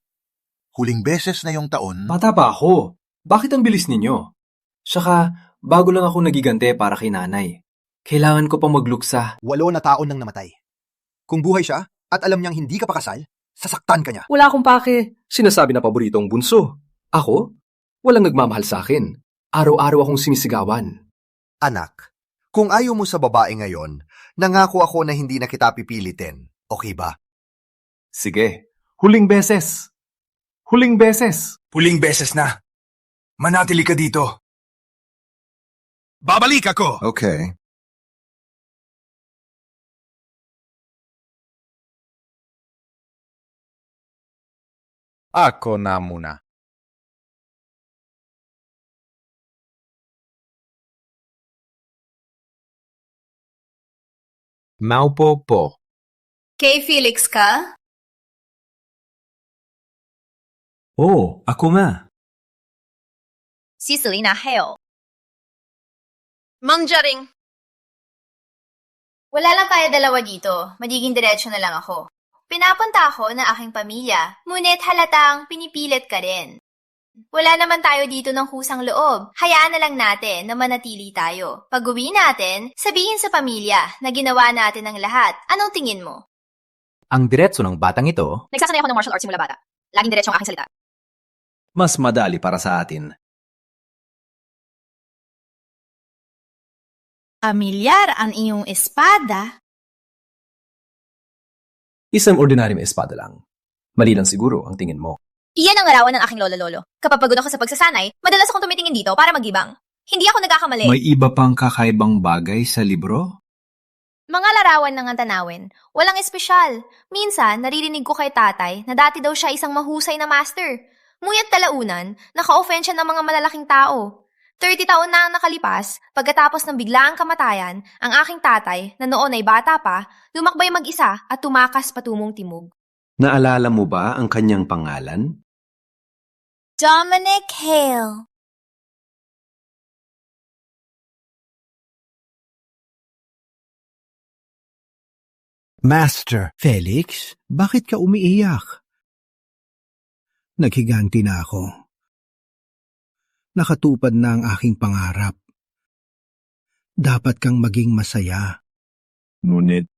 Speaker 19: Huling beses na yung taon.
Speaker 20: Bata pa ako. Bakit ang bilis ninyo? Saka, bago lang ako nagigante para kay nanay. Kailangan ko pa magluksa.
Speaker 19: 8 na taon nang namatay. Kung buhay siya, at alam niyang hindi ka pakasal, sasaktan ka niya.
Speaker 20: Wala akong pake. Sinasabi na paboritong bunso. Ako? Walang nagmamahal sa akin. Araw-araw akong sinisigawan.
Speaker 8: Anak, kung ayaw mo sa babae ngayon, nangako ako na hindi na kita pipilitin. Okay ba?
Speaker 20: Sige. Huling beses. Huling beses.
Speaker 19: Huling beses na. Manatili ka dito. Babalik ako!
Speaker 8: Okay.
Speaker 12: Ako na muna.
Speaker 1: Maupo po.
Speaker 7: Kay Felix ka?
Speaker 5: Oh, ako nga.
Speaker 7: Si Selena Hale. Mang Jaring. Wala lang tayo dalawa dito. Magiging diretso na lang ako. Pinapunta ako ng aking pamilya, ngunit halatang pinipilit ka rin. Wala naman tayo dito ng kusang loob. Hayaan na lang natin na manatili tayo. Pag-uwi natin, sabihin sa pamilya na ginawa natin ang lahat. Anong tingin mo?
Speaker 4: Ang diretso ng batang ito,
Speaker 7: Nagsasanay ako ng martial arts simula bata. Laging diretso ang aking salita.
Speaker 20: Mas madali para sa atin.
Speaker 7: Amilyar ang iyong espada.
Speaker 20: Isang ordinaryong espada lang. Mali lang siguro ang tingin mo.
Speaker 7: Iyan ang larawan ng aking lolo-lolo. Kapag pagod ako sa pagsasanay, madalas akong tumitingin dito para magibang. Hindi ako nagkakamali.
Speaker 23: May iba pang kakaibang bagay sa libro?
Speaker 7: Mga larawan ng tanawin, walang espesyal. Minsan, naririnig ko kay tatay na dati daw siya isang mahusay na master. Ngunit talaunan, naka-offend siya ng mga malalaking tao. 30 taon na ang nakalipas, pagkatapos ng biglaang kamatayan, ang aking tatay, na noon ay bata pa, lumakbay mag-isa at tumakas patungong timog.
Speaker 4: naalala mo ba ang kanyang pangalan?
Speaker 3: Dominic Hale.
Speaker 23: Master. Felix, bakit ka umiiyak? Naghiganti na ako. Nakatupad na ang aking pangarap. Dapat kang maging masaya. Ngunit,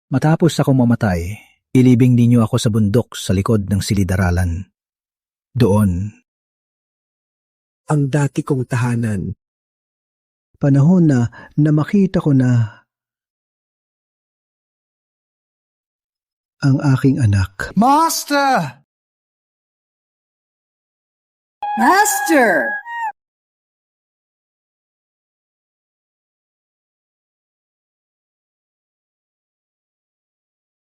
Speaker 6: Matapos ako mamatay, ilibing ninyo ako sa bundok sa likod ng silid-aralan. Doon,
Speaker 20: ang dati kong tahanan.
Speaker 6: Panahon na makita ko na ang aking anak.
Speaker 9: Master!
Speaker 14: Master!